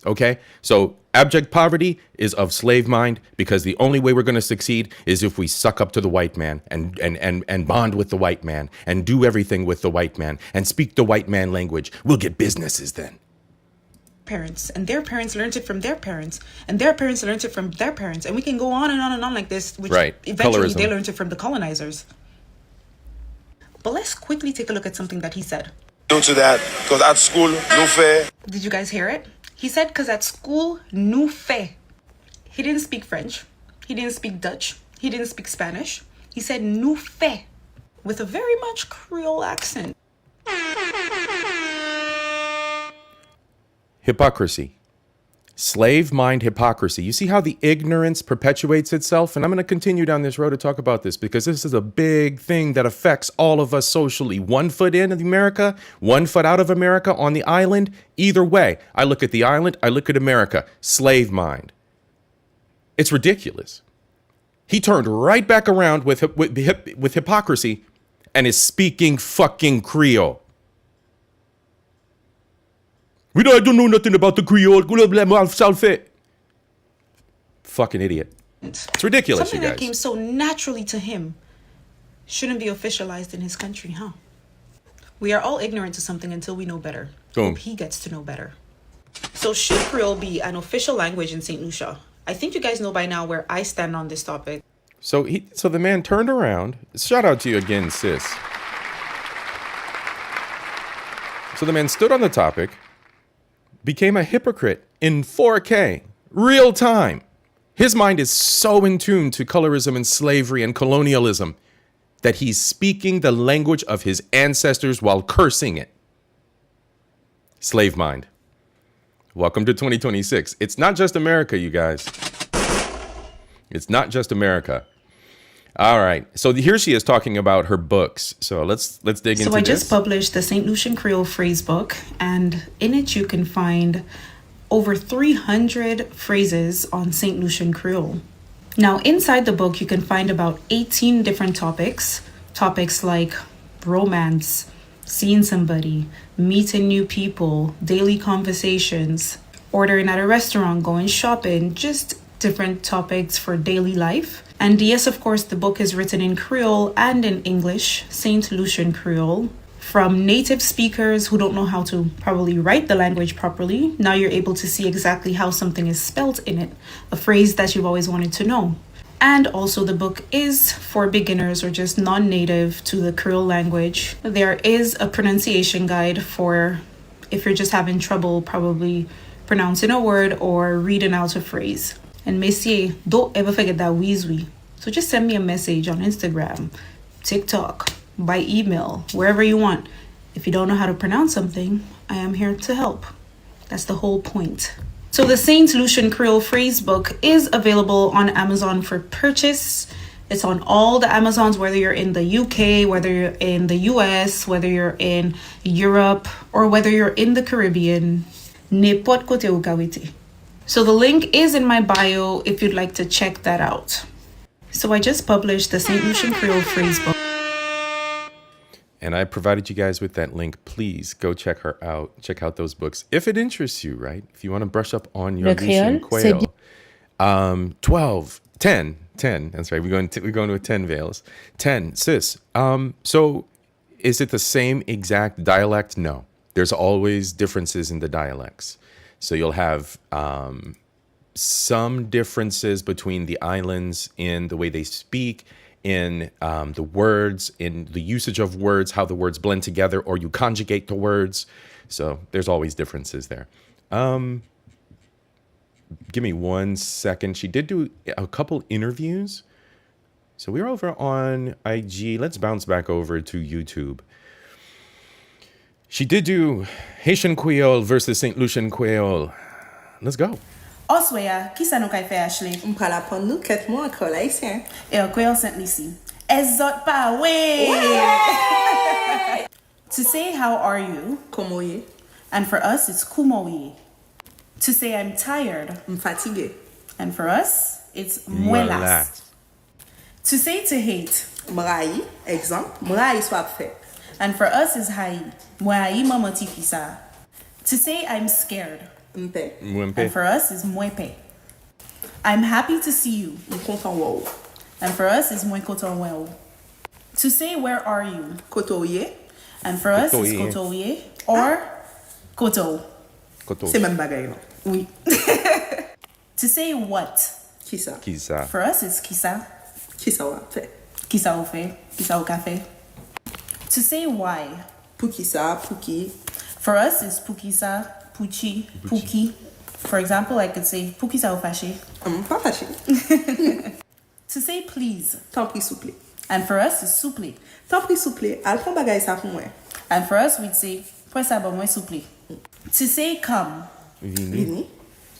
Okay? So abject poverty is of slave mind because the only way we're going to succeed is if we suck up to the white man and bond with the white man and do everything with the white man and speak the white man language. We'll get businesses then. Parents, and their parents learned it from their parents, and their parents learned it from their parents, and we can go on and on and on like this, which right. Eventually Colorism. They learned it from the colonizers. But let's quickly take a look at something that he said. Due to that, because at school, no fair. Did you guys hear it? He said, because at school, nous fait. He didn't speak French. He didn't speak Dutch. He didn't speak Spanish. He said nous fait with a very much Creole accent. Hypocrisy. Slave mind hypocrisy. You see how the ignorance perpetuates itself? And I'm going to continue down this road to talk about this because this is a big thing that affects all of us socially. 1 foot in America, 1 foot out of America, on the island. Either way, I look at the island, I look at America. Slave mind. It's ridiculous. He turned right back around with hypocrisy and is speaking fucking Creole. I don't know nothing about the Creole. Fucking idiot. It's ridiculous, Something you guys. that came so naturally to him shouldn't be officialized in his country, huh? We are all ignorant to something until we know better. Boom. Hope he gets to know better. So should Creole be an official language in St. Lucia? I think you guys know by now where I stand on this topic. So the man turned around. Shout out to you again, sis. So the man stood on the topic, became a hypocrite in 4K, real time. His mind is so in tune to colorism and slavery and colonialism that he's speaking the language of his ancestors while cursing it. Slave mind. Welcome to 2026. It's not just America, you guys. It's not just America. All right. So here she is talking about her books. So let's dig into this. So I just published the St. Lucian Creole phrase book, and in it you can find over 300 phrases on St. Lucian Creole. Now, inside the book, you can find about 18 different topics. Topics like romance, seeing somebody, meeting new people, daily conversations, ordering at a restaurant, going shopping, just different topics for daily life. And yes, of course, the book is written in Creole and in English, St. Lucian Creole, from native speakers who don't know how to probably write the language properly. Now you're able to see exactly how something is spelt in it, a phrase that you've always wanted to know. And also the book is for beginners or just non-native to the Creole language. There is a pronunciation guide for if you're just having trouble probably pronouncing a word or reading out a phrase. And messieurs, don't ever forget that Weasley. So just send me a message on Instagram, TikTok, by email, wherever you want. If you don't know how to pronounce something, I am here to help. That's the whole point. So the St. Lucian Creole phrase book is available on Amazon for purchase. It's on all the Amazons, whether you're in the UK, whether you're in the US, whether you're in Europe, or whether you're in the Caribbean. N'importe côté où kawite. So the link is in my bio if you'd like to check that out. So I just published the St. Lucian Creole phrase book. And I provided you guys with that link. Please go check her out. Check out those books. If it interests you, right? If you want to brush up on your Lucian Kweyol. 10. That's right. We're going to 10 veils. 10. Sis, so is it the same exact dialect? No. There's always differences in the dialects. So you'll have some differences between the islands in the way they speak, in the words, in the usage of words, how the words blend together, or you conjugate the words. So there's always differences there. Give me 1 second. She did do a couple interviews. So we're over on IG. Let's bounce back over to YouTube. She did do Haitian Kweyol versus St. Lucian Kweyol. Let's go. Oswaya, qui ça nous kay fait Ashley? M'pral apprendre nous 4 mots en Creole haïtien. Et en Kweyol Saint-Lucie. Ezot pa way! To say how are you? Comment est? And for us, it's kumoye. To say I'm tired. M'fatigué. And for us, it's muelas. To say to hate. M'raï, exemple, m'raï soit fait. And for us is haï. Mwaï mamati fisa. To say I'm scared. M'pe. And for us is mwepe. I'm happy to see you. M'content wow. And for us is mwen koton wow. To say where are you? Kotoye. And for us is kotoye or koto. C'est même bagay non. Oui. To say what? Kisa. Kisa. For us is kisa. Kisa wa fait. Kisa ou fait. Kisa ou café. To say why? Pukisa, puki. For us is pukisa, puchi, puki. For example, I could say pukisa ou fâché. Pas fâché. To say please. T'en prie souple. And for us is souple. T'en prie souple. Al prend bagay sa pour moi. And for us we'd say pour ça bon moi souple. To say come. Vini.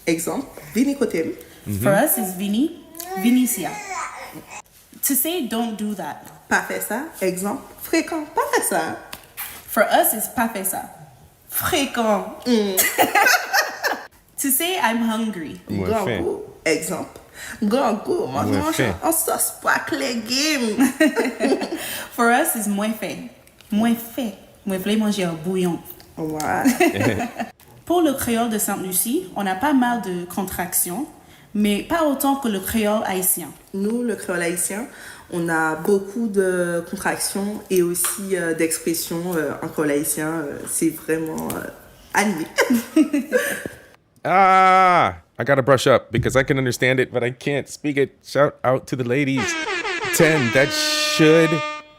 Exemple, vini kotem. For us is vini, vinicia. To say don't do that. Pas fait ça. Exemple, fréquent. Pas fait ça. For us is pas fait ça. Fréquent. To say I'm hungry. Grand goût. Exemple. Grand goût. Mange en sauce poak légumes. For us is moins fait. Moins fait. Moi voulais manger un bouillon. Ouais. Pour le créole de Sainte-Lucie, on a pas mal de contractions, mais pas autant que le créole haïtien. Nous, le créole haïtien, on a beaucoup de contractions et aussi d'expressions en créole haïtien. C'est vraiment animé. I gotta brush up because I can understand it, but I can't speak it. Shout out to the ladies. 10, that should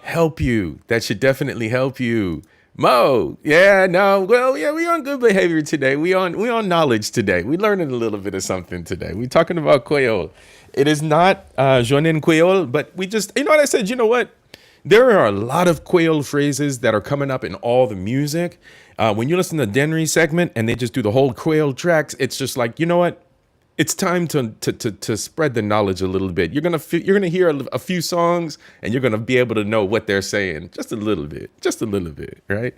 help you. That should definitely help you. Mo, yeah, no, well, yeah, we on good behavior today. We on knowledge today. We learning a little bit of something today. We talking about Kweyol. It is not Jonin Kweyol, but we just, you know what I said? You know what? There are a lot of Kweyol phrases that are coming up in all the music, When you listen to the Denry segment and they just do the whole Kweyol tracks, it's just like, you know what? It's time to spread the knowledge a little bit. You're gonna hear a few songs and you're gonna be able to know what they're saying just a little bit, right?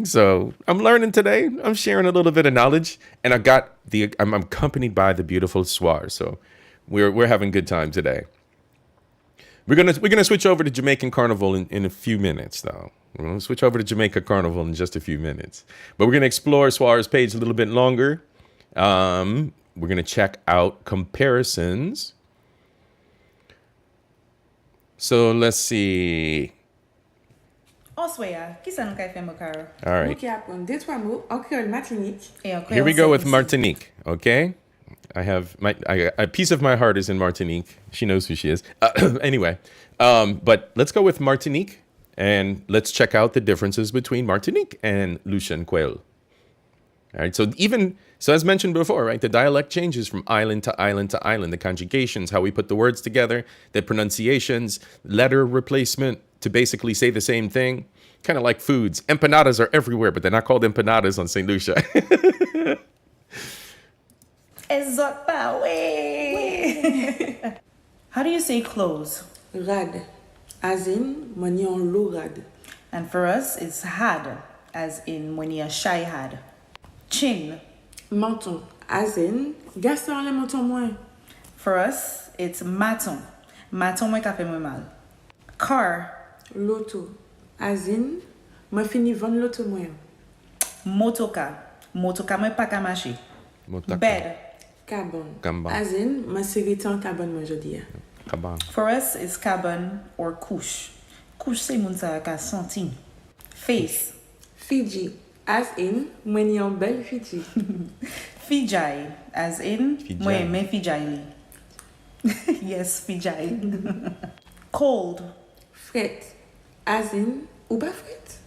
So I'm learning today. I'm sharing a little bit of knowledge, and I'm accompanied by the beautiful Soir. So we're having a good time today. We're gonna switch over to Jamaican Carnival in a few minutes, though. We're gonna switch over to Jamaica Carnival in just a few minutes, but we're gonna explore Soir's page a little bit longer. We're going to check out comparisons. So let's see. All right. Here we go with Martinique, okay? A piece of my heart is in Martinique. She knows who she is. Anyway, but let's go with Martinique, and let's check out the differences between Martinique and Lucien Kweyol. All right, so as mentioned before, right, the dialect changes from island to island to island. The conjugations, how we put the words together, the pronunciations, letter replacement to basically say the same thing. Kind of like foods. Empanadas are everywhere, but they're not called empanadas on St. Lucia. How do you say clothes? Rad, as in when you're low rad. And for us, it's had, as in when you're shy had. Chin. Menton, as in, gaston le menton moins. For us, it's maton. Maton moins ka fe moins mal. Car. Loto, as in, moi fini von loto moins. Motoka. Motoka moins pa ka marcher. Bed. Cabane. As in, moi serite en cabane moi jodi. For us, it's cabane or couche. Couche c'est moun sa ka senti. Face. Fiji. As in, when you're belle Fiji. Fiji, as in, mwen men Fiji. Yes, Fiji. Cold. Fret, as in, ou ba fret?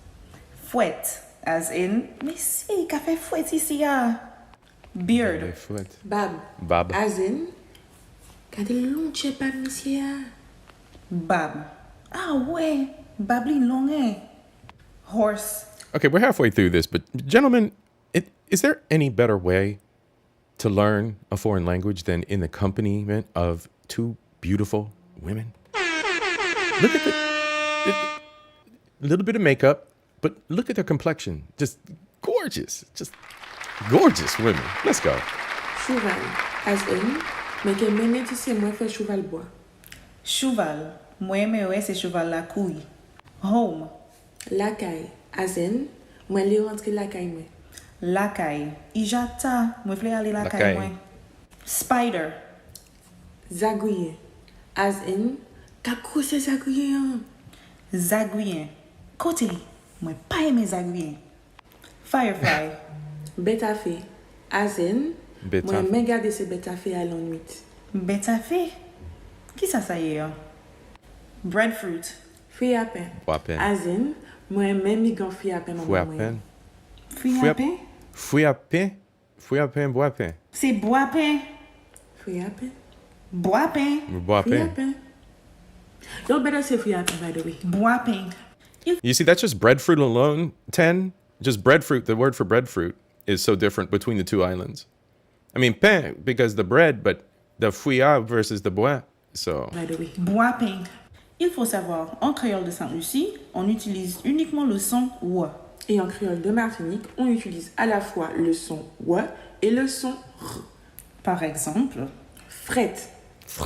Fouet, as in, mais si, ka fe fouet ici ya. Beard. Bab, as in, ka de long che bab ici ya. Bab. Ah ouais, bab li long Horse. Okay, we're halfway through this, but gentlemen, is there any better way to learn a foreign language than in the accompaniment of two beautiful women? Look at a little bit of makeup, but look at their complexion. Just gorgeous women. Let's go. Cheval, as in, mais que mene tu sais moi faire cheval bois. Cheval, moi me ouais c'est cheval la couille. Home. Lakay. As in, mwen li rentre lakay mwen. Lakay. Ijata, mwen vle ale lakay mwen. Spider. Zagouyen. As in, kakou se zagouyen. Zagouyen. Kote, mwen pa eme zagouyen. Firefly. Betafe. As in, mwen men gade se betafe a lon nuit. Betafe? Ki sa ye yo? Breadfruit. Fruit à pain. As in, moi même mi gan fruit à pain maman moi. Fruit à pain? Fruit à pain, bois pain. C'est bois pain. Fruit à pain. Bois pain. Fruit à pain. You better say fruit à pain, by the way. Bois pain. You see, that's just breadfruit alone, 10. Just breadfruit, the word for breadfruit is so different between the two islands. I mean, pain, because the bread, but the fruit versus the bois, so. By the way. Bois pain. Il faut savoir, en créole de Saint-Lucie, on utilise uniquement le son « ouah ». Et en créole de Martinique, on utilise à la fois le son « ouah » et le son « r ». Par exemple, fret.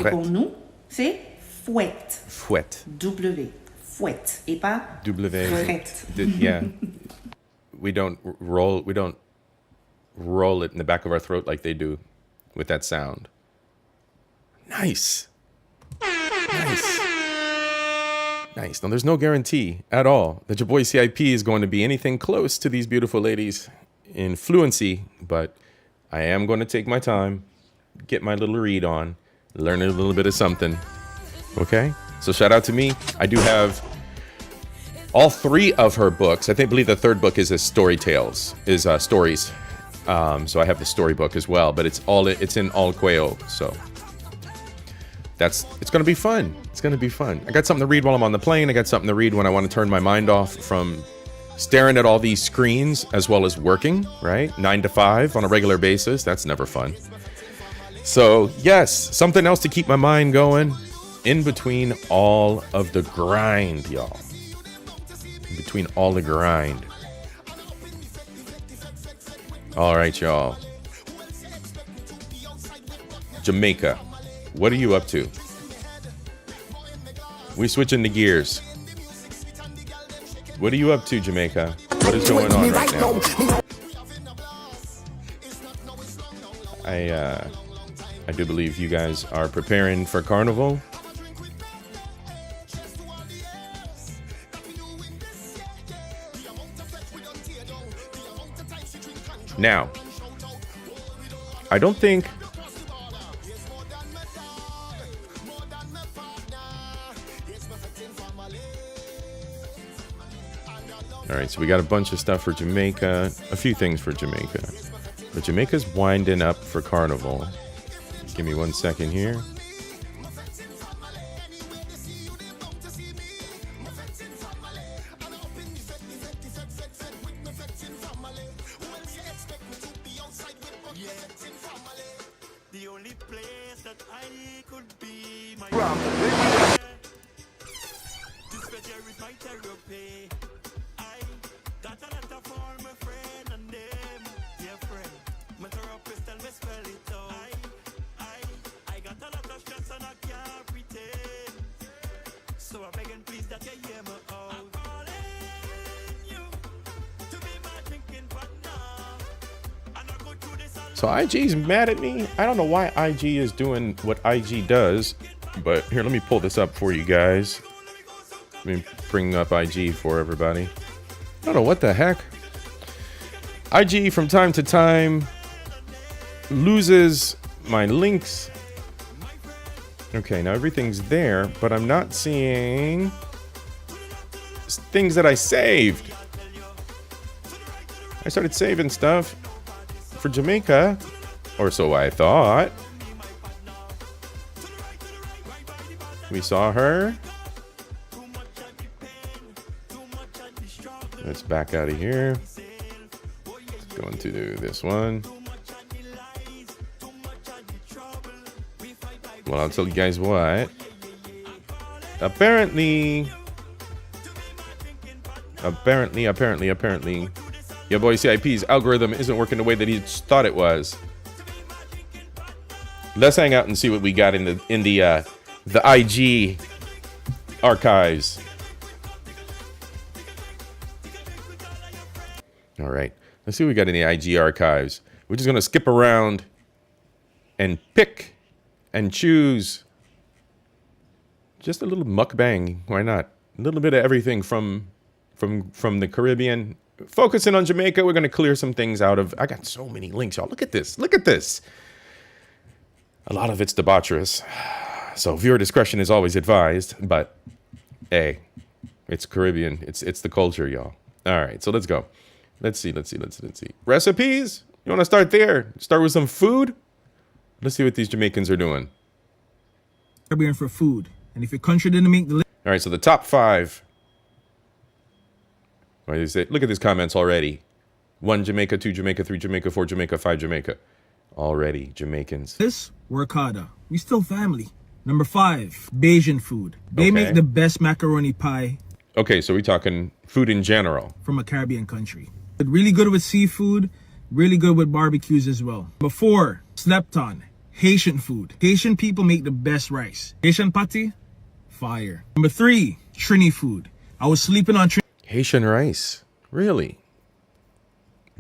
Et pour nous, c'est fouet. Fouet. W. Fouet. Et pas W. Fret. Yeah. We don't roll it in the back of our throat like they do with that sound. Nice. Now, there's no guarantee at all that your boy C.I.P. is going to be anything close to these beautiful ladies in fluency, but I am going to take my time, get my little read on, learn a little bit of something. Okay? So shout out to me. I do have all 3 of her books. I believe the 3rd book is stories. So I have the storybook as well, but it's in all Kweyol. So it's going to be fun. It's going to be fun. I got something to read while I'm on the plane. I got something to read when I want to turn my mind off from staring at all these screens as well as working, right? 9 to 5 on a regular basis. That's never fun. So, yes, something else to keep my mind going in between all of the grind, y'all. In between all the grind. All right, y'all. Jamaica, what are you up to? We switching the gears. What are you up to, Jamaica? What is going on right now? I do believe you guys are preparing for Carnival. Now, I don't think all right, so we got a bunch of stuff for Jamaica, a few things for Jamaica. But Jamaica's winding up for Carnival. Give me 1 second here. So IG's mad at me. I don't know why IG is doing what IG does, but here, let me pull this up for you guys. Let me bring up IG for everybody. I don't know what the heck. IG from time to time loses my links. Okay, now everything's there, but I'm not seeing things that I saved. I started saving stuff for Jamaica, or so I thought. We saw her. Let's back out of here. Let's go into this one. Well, I'll tell you guys what. Apparently, your boy C.I.P's algorithm isn't working the way that he thought it was. Let's hang out and see what we got in the IG archives. All right, let's see what we got in the IG archives. We're just gonna skip around and pick and choose just a little mukbang. Why not? A little bit of everything from the Caribbean. Focusing on Jamaica, we're going to clear some things out of... I got so many links, y'all. Look at this. Look at this. A lot of it's debaucherous. So viewer discretion is always advised. But, hey, it's Caribbean. It's the culture, y'all. All right, so let's go. Let's see. Recipes? You want to start there? Start with some food? Let's see what these Jamaicans are doing. Caribbean for food. And if your country didn't make the list... All right, so the top 5... Look at these comments already. 1 Jamaica, 2 Jamaica, 3 Jamaica, 4 Jamaica, 5 Jamaica. Already Jamaicans. This, work harder. We still family. Number 5, Bayesian food. They make the best macaroni pie. Okay, so we're talking food in general. From a Caribbean country. But really good with seafood. Really good with barbecues as well. Number 4, slept on. Haitian food. Haitian people make the best rice. Haitian patty, fire. Number 3, Trini food. I was sleeping on Trini. Haitian rice. Really?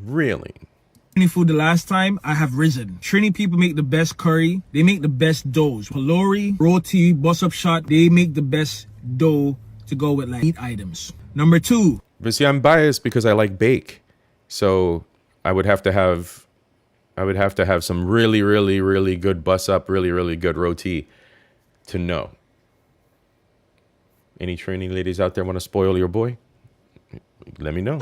Trini food the last time, I have risen. Trini people make the best curry. They make the best doughs. Palori, roti, bus up shot. They make the best dough to go with like meat items. Number 2. But see, I'm biased because I like bake. So I would have to have some really, really, really good bus up, really, really good roti to know. Any Trini ladies out there want to spoil your boy? Let me know.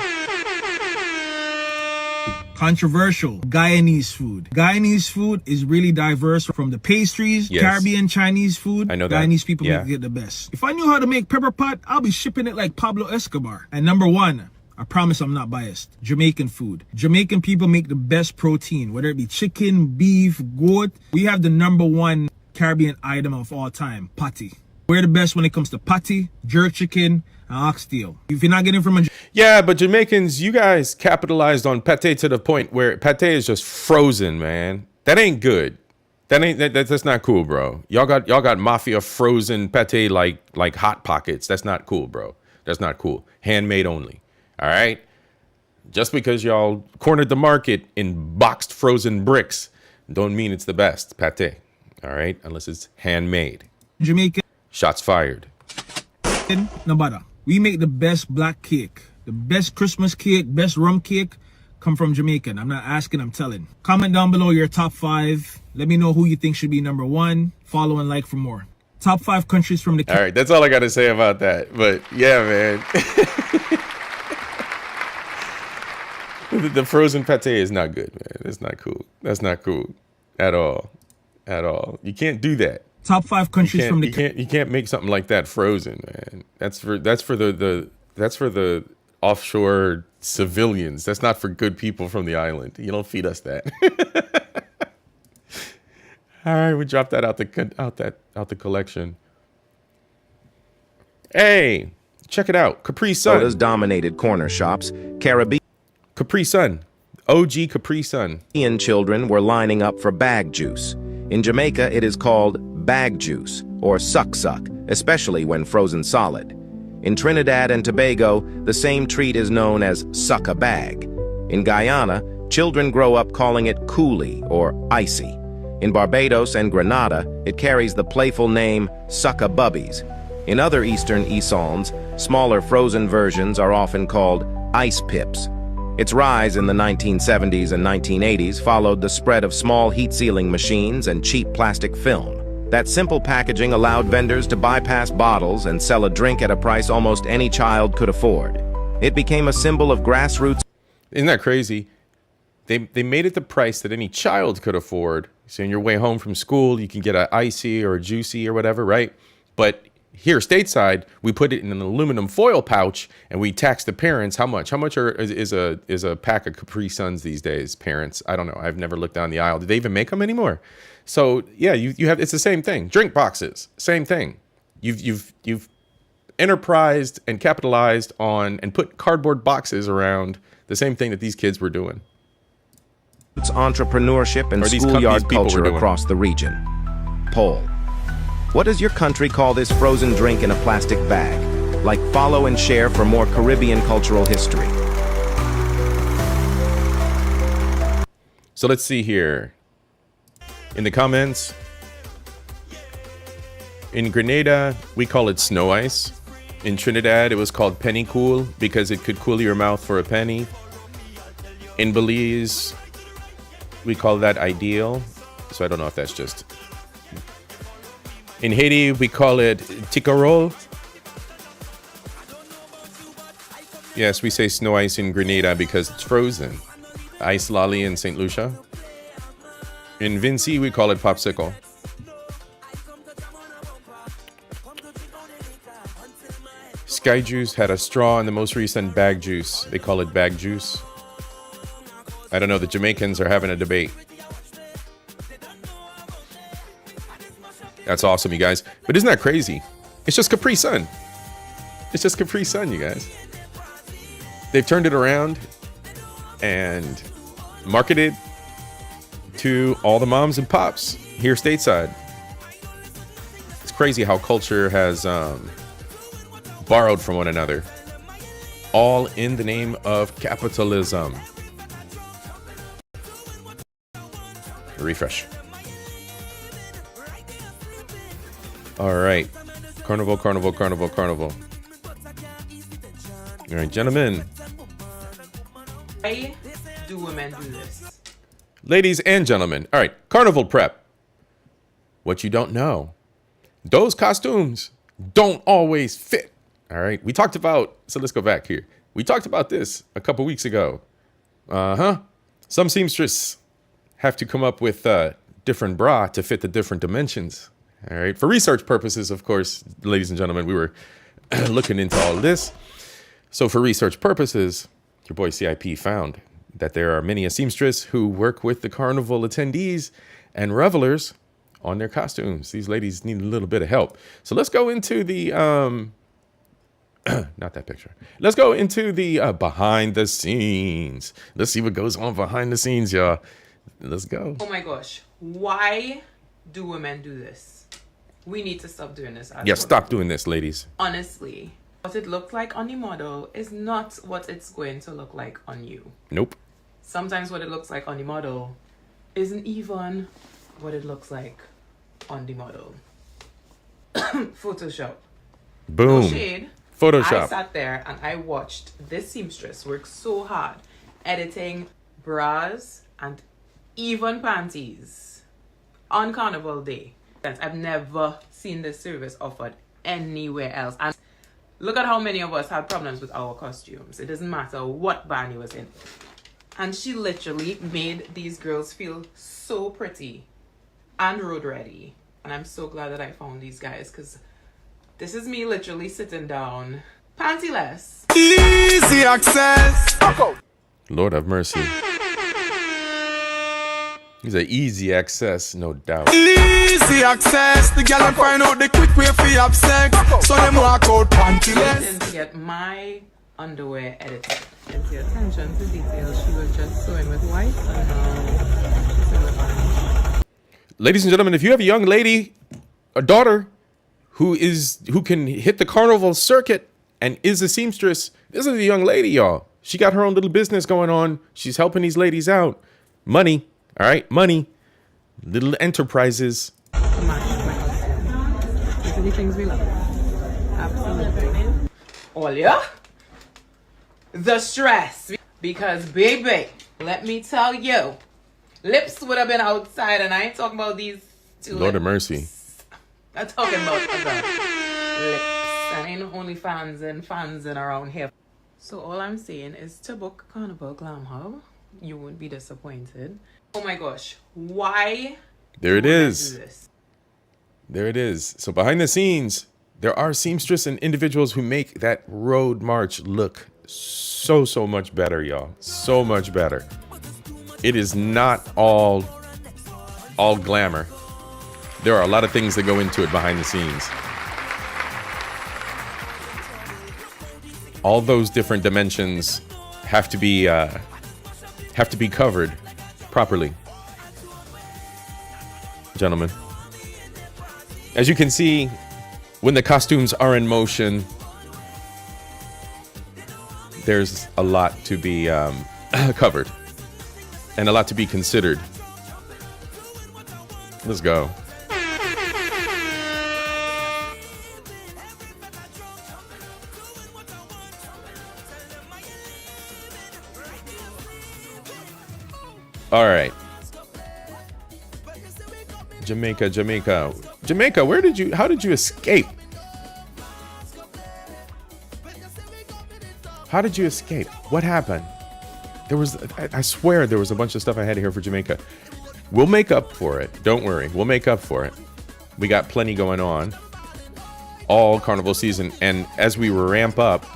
Controversial. Guyanese food. Guyanese food is really diverse from the pastries, Caribbean, Chinese food. I know that. Guyanese people make it the best. If I knew how to make pepper pot, I'll be shipping it like Pablo Escobar. And number 1, I promise I'm not biased. Jamaican food. Jamaican people make the best protein, whether it be chicken, beef, goat. We have the #1 Caribbean item of all time, patty. We're the best when it comes to patty, jerk chicken, and oxtail. If you're not getting from a... Yeah, but Jamaicans, you guys capitalized on pate to the point where pate is just frozen, man. That ain't good. That's not cool, bro. Y'all got mafia frozen pate like hot pockets. That's not cool, bro. That's not cool. Handmade only. All right? Just because y'all cornered the market in boxed frozen bricks don't mean it's the best pate. All right? Unless it's handmade. Jamaican. Shots fired. No matter. We make the best black cake. The best Christmas cake, best rum cake come from Jamaican. I'm not asking, I'm telling. Comment down below your top 5. Let me know who you think should be #1. Follow and like for more. Top 5 countries from the... All right, that's all I got to say about that. But yeah, man. The frozen pate is not good, man. It's not cool. That's not cool at all. At all. You can't do that. Top 5 countries from the... You can't make something like that frozen, man. That's for the offshore civilians. That's not for good people from the island. You don't feed us that. All right, we dropped that out the collection. Hey, check it out. Capri Sun. Sodas dominated corner shops. Caribbean Capri Sun. OG Capri Sun. Children were lining up for bag juice. In Jamaica, it is called bag juice or suck-suck, especially when frozen solid. In Trinidad and Tobago, the same treat is known as suck-a-bag. In Guyana, children grow up calling it coolie or icy. In Barbados and Grenada, it carries the playful name suck-a-bubbies. In other Eastern Islands, smaller frozen versions are often called ice pips. Its rise in the 1970s and 1980s followed the spread of small heat-sealing machines and cheap plastic film. That simple packaging allowed vendors to bypass bottles and sell a drink at a price almost any child could afford. It became a symbol of grassroots... Isn't that crazy? They made it the price that any child could afford. So on your way home from school, you can get an icy or a juicy or whatever, right? But here, stateside, we put it in an aluminum foil pouch and we tax the parents. How much? How much is a pack of Capri Suns these days, parents? I don't know. I've never looked down the aisle. Do they even make them anymore? So yeah, you have, it's the same thing. Drink boxes, same thing. You've enterprised and capitalized on and put cardboard boxes around the same thing that these kids were doing. It's entrepreneurship and schoolyard culture across the region. Poll. What does your country call this frozen drink in a plastic bag? Like, follow and share for more Caribbean cultural history. So let's see here. In the comments, in Grenada, we call it snow ice. In Trinidad, it was called penny cool because it could cool your mouth for a penny. In Belize, we call that ideal. So I don't know if that's just... In Haiti, we call it ticarol. Yes, we say snow ice in Grenada because it's frozen. Ice lolly in St. Lucia. In Vinci, we call it popsicle. Sky Juice had a straw in the most recent bag juice. They call it bag juice. I don't know, the Jamaicans are having a debate. That's awesome, you guys. But isn't that crazy? It's just Capri Sun. It's just Capri Sun, you guys. They've turned it around and marketed to all the moms and pops here stateside. It's crazy how culture has borrowed from one another, all in the name of capitalism. Refresh. All right. Carnival, carnival, carnival, carnival. All right, gentlemen. Why do women do this? Ladies and gentlemen. All right, carnival prep. What you don't know. Those costumes don't always fit. All right, we talked about, so let's go back here. We talked about this a couple weeks ago. Some seamstress have to come up with a different bra to fit the different dimensions. All right, for research purposes, of course, ladies and gentlemen, we were looking into all of this. So for research purposes, your boy C.I.P. found that there are many a seamstress who work with the carnival attendees and revelers on their costumes. These ladies need a little bit of help. So let's go into the, not that picture. Let's go into the behind the scenes. Let's see what goes on behind the scenes, y'all. Let's go. Oh my gosh. Why do women do this? We need to stop doing this. Yeah, stop doing this, ladies. Honestly, what it looked like on the model is not what it's going to look like on you. Nope. Sometimes what it looks like on the model isn't even what it looks like on the model. Photoshop. Boom. No shade. Photoshop. I sat there and I watched this seamstress work so hard editing bras and even panties on Carnival Day. I've never seen this service offered anywhere else. And look at how many of us had problems with our costumes. It doesn't matter what band he was in. And she literally made these girls feel so pretty and road ready. And I'm so glad that I found these guys, because this is me literally sitting down, pantyless. Easy access. Lord have mercy. He's an easy access, no doubt. Easy access. The girl find out the quick way for have sex. So them walk out pantyless. To get my underwear edited. And the attention to detail, she was just sewing with white and now sewing with orange. Ladies and gentlemen, if you have a young lady, a daughter, who can hit the carnival circuit and is a seamstress, this is a young lady, y'all. She got her own little business going on. She's helping these ladies out. Money, all right, money. Little enterprises. These are the things we love. Absolutely. Olia, the stress. Because, baby, let me tell you, lips would have been outside, and I ain't talking about these two. Lord of mercy. I'm talking about the lips. And ain't only fans and around here. So all I'm saying is to book Carnival Glam Hub. You won't be disappointed. Oh my gosh, why? There it do is. this? There it is. So behind the scenes, there are seamstress and individuals who make that road march look so much better, y'all. So much better. It is not all glamour. There are a lot of things that go into it behind the scenes. All those different dimensions have to be covered properly, gentlemen. As you can see, when the costumes are in motion, there's a lot to be covered and a lot to be considered. Let's go. All right. Jamaica. How did you escape? How did you escape? What happened? I swear there was a bunch of stuff I had here for Jamaica. We'll make up for it. Don't worry. We'll make up for it. We got plenty going on all carnival season. And as we ramp up,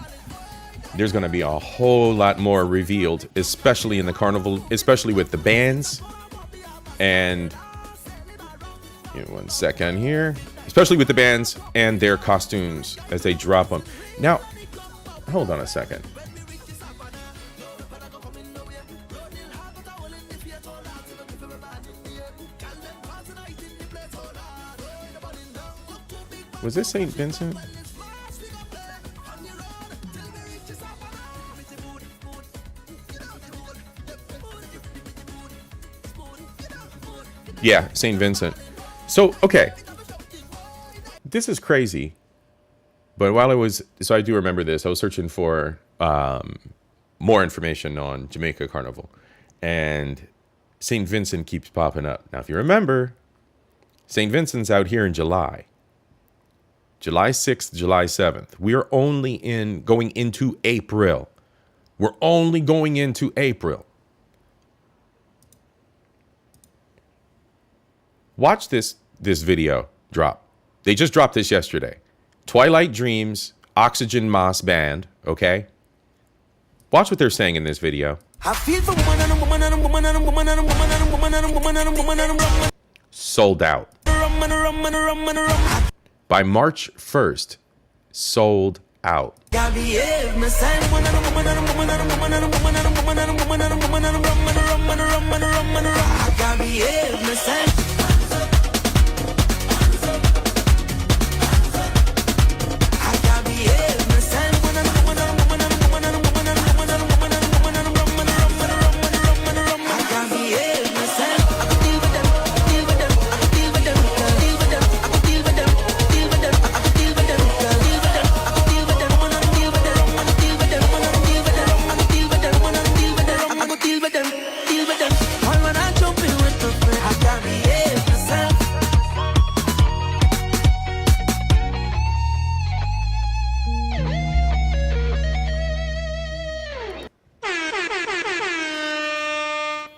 there's going to be a whole lot more revealed, especially in the carnival, especially with the bands. And give me 1 second here. Especially with the bands and their costumes as they drop them. Now, hold on a second. Was this St. Vincent? Yeah, St. Vincent. So, okay. This is crazy. But so I do remember this. I was searching for more information on Jamaica Carnival. And St. Vincent keeps popping up. Now, if you remember, St. Vincent's out here in July. July 6th, July 7th. We're only going into April. We're only going into April. Watch this video drop. They just dropped this yesterday. Twilight Dreams, Oxygen Moss Band, okay? Watch what they're saying in this video. I feel for woman and a woman and a woman and a woman and a woman and a woman and a woman and a woman and a woman. Sold out. By March 1st, sold out.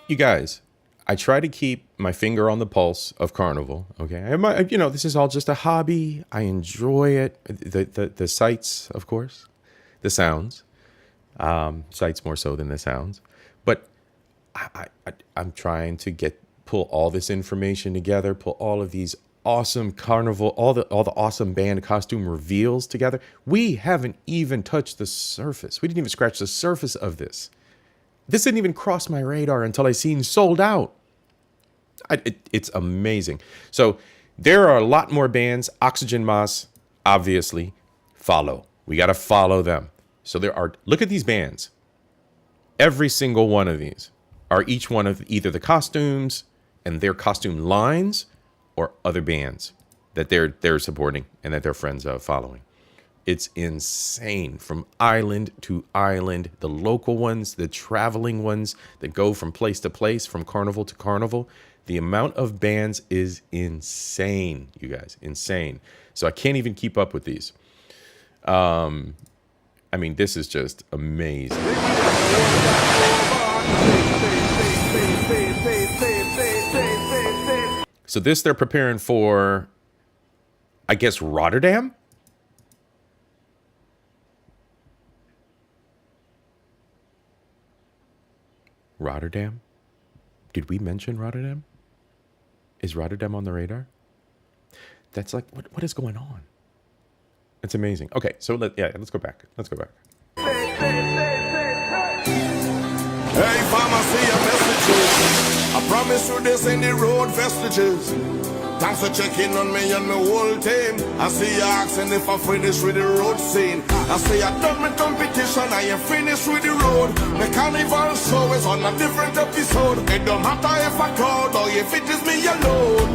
You guys, I try to keep my finger on the pulse of Carnival. Okay, this is all just a hobby. I enjoy it. The sights, of course, the sounds, sights more so than the sounds. But I'm trying to pull all this information together, pull all of these awesome Carnival, all the awesome band costume reveals together. We haven't even touched the surface. We didn't even scratch the surface of this. This didn't even cross my radar until I seen sold out. It's amazing. So there are a lot more bands. Oxygen Moss, obviously, follow. We got to follow them. So look at these bands. Every single one of these are each one of either the costumes and their costume lines or other bands that they're supporting and that their friends are following. It's insane from island to island, the local ones, the traveling ones that go from place to place, from carnival to carnival. The amount of bands is insane, you guys, insane. So I can't even keep up with these. This is just amazing. So this they're preparing for, I guess, Rotterdam? Rotterdam? Did we mention Rotterdam? Is Rotterdam on the radar? That's like, what is going on? It's amazing. Okay, so let's go back. Hey, pharmacy, a messages. I promise you this in the road vestiges. Thanks for checking on me and my whole team. I see you asking if I finish with the road scene. I say I done my competition, I am finished with the road. My carnival show is on a different episode. It don't matter if I crowd or if it is me alone.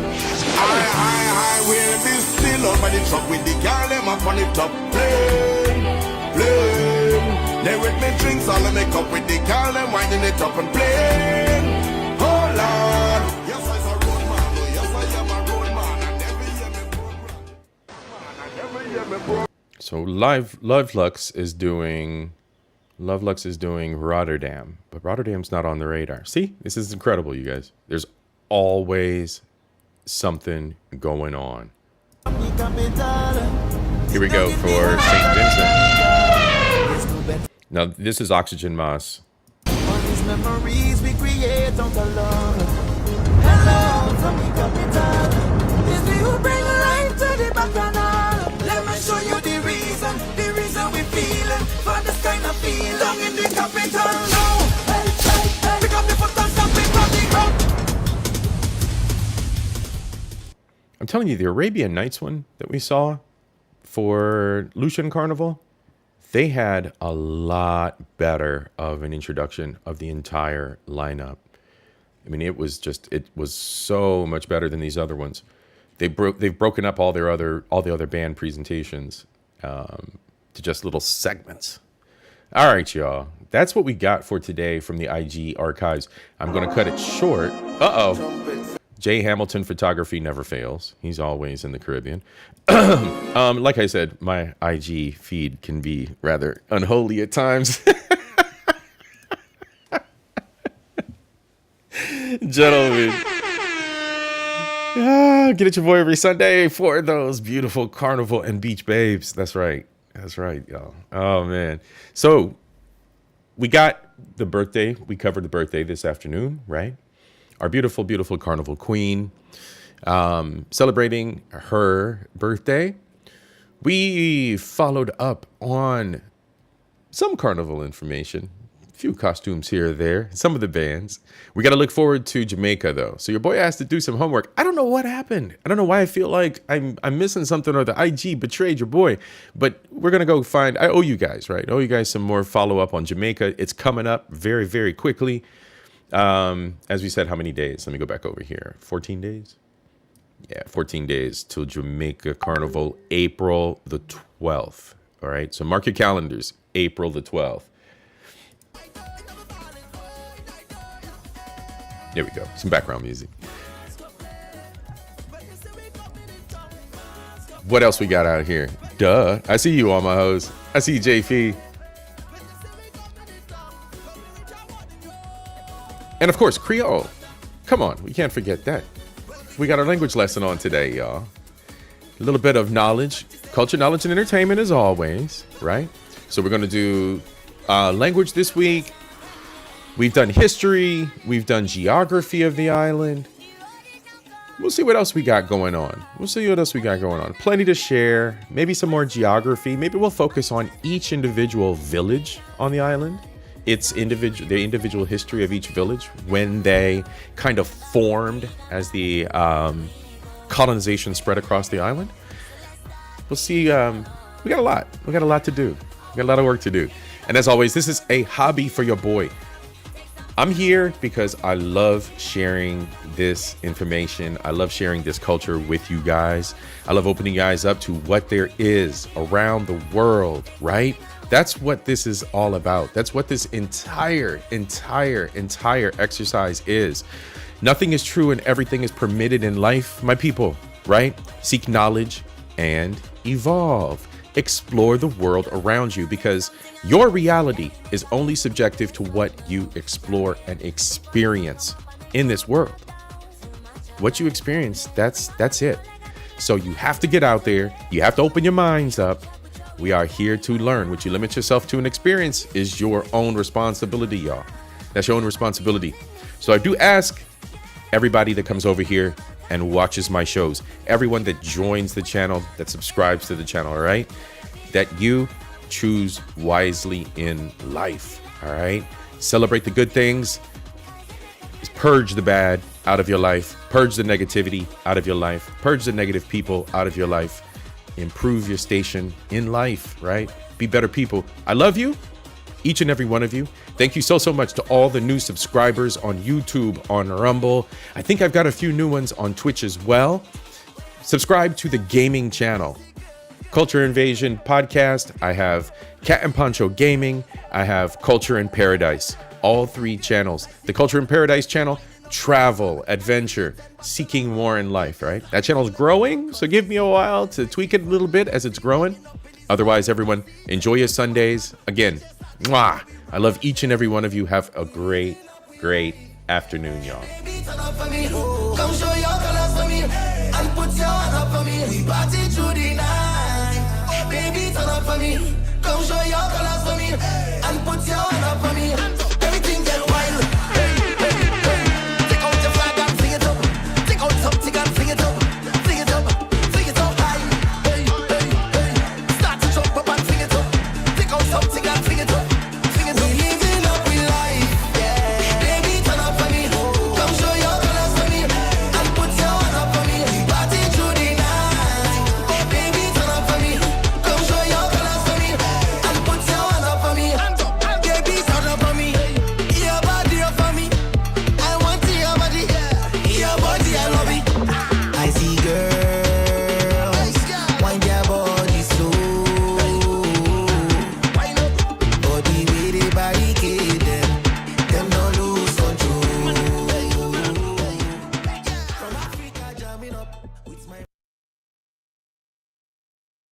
I will be still on by the truck with the girl them up on the top plane. They with me drinks all of me cup with the girl them winding it up and playing. Oh Lord, yes I a road man, yes I am a road man, and every year me program. So Lovelux is doing Rotterdam, but Rotterdam's not on the radar. See, this is incredible, you guys. There's always something going on. Here we go for St. Vincent. Now, this is Oxygen Moss. Memories we create on the long. Hello from the capital. It's me who bring life to the bacchanal. Let me show you the reason we feeling for this kind of feel. Down in the capital now. Hey, pick up the foot and stop it from the ground. I'm telling you, the Arabian Nights one that we saw for Lucian Carnival, they had a lot better of an introduction of the entire lineup. I mean, it was so much better than these other ones. They've broken up all the other band presentations to just little segments. All right, y'all. That's what we got for today from the IG archives. I'm going to cut it short. Jay Hamilton photography never fails. He's always in the Caribbean. Like I said, my IG feed can be rather unholy at times. Gentlemen, get at your boy every Sunday for those beautiful carnival and beach babes. That's right, y'all. Oh man. So we got the birthday. We covered the birthday this afternoon, right? Our beautiful, beautiful carnival queen, celebrating her birthday. We followed up on some carnival information, a few costumes here or there, some of the bands. We got to look forward to Jamaica, though. So your boy has to do some homework. I don't know what happened. I don't know why I feel like I'm missing something or the IG betrayed your boy. But we're going to go find, I owe you guys, right? I owe you guys some more follow-up on Jamaica. It's coming up very, very quickly. As we said, how many days? Let me go back over here. 14 days? Yeah, 14 days till Jamaica Carnival, April the 12th. All right, so mark your calendars, April the 12th. There we go, some background music. What else we got out here? Duh, I see you, all my hoes. I see you, JP. And of course, Creole. Come on, we can't forget that. We got our language lesson on today, y'all. A little bit of knowledge, culture, knowledge, and entertainment as always, right? So we're going to do language this week. We've done history. We've done geography of the island. We'll see what else we got going on. Plenty to share. Maybe some more geography. Maybe we'll focus on each individual village on the island. The individual history of each village, when they kind of formed as the colonization spread across the island. We'll see. We got a lot. We got a lot to do. We got a lot of work to do. And as always, this is a hobby for your boy. I'm here because I love sharing this information. I love sharing this culture with you guys. I love opening you guys up to what there is around the world, right? That's what this is all about. That's what this entire exercise is. Nothing is true and everything is permitted in life, my people, right? Seek knowledge and evolve. Explore the world around you, because your reality is only subjective to what you explore and experience in this world. What you experience, that's it. So you have to get out there. You have to open your minds up. We are here to learn. What you limit yourself to an experience is your own responsibility, y'all. That's your own responsibility. So I do ask everybody that comes over here and watches my shows, everyone that joins the channel, that subscribes to the channel, all right, that you choose wisely in life, all right? Celebrate the good things. Purge the bad out of your life. Purge the negativity out of your life. Purge the negative people out of your life. Improve your station in life, right? Be better people. I love you, each and every one of you. Thank you so much to all the new subscribers on YouTube, on Rumble. I think I've got a few new ones on Twitch as well. Subscribe to the gaming channel, Culture Invasion Podcast. I have Cat and Poncho Gaming. I have Culture in Paradise. All three channels. The Culture in Paradise channel, travel, adventure, seeking more in life, right? That channel is growing, so give me a while to tweak it a little bit as it's growing. Otherwise, everyone, enjoy your Sundays. Again, mwah, I love each and every one of you. Have a great, great afternoon, y'all. Come show your colors for me and put your hand up for me. We party through the night. Baby, turn up for me. Come show your colors for me and put your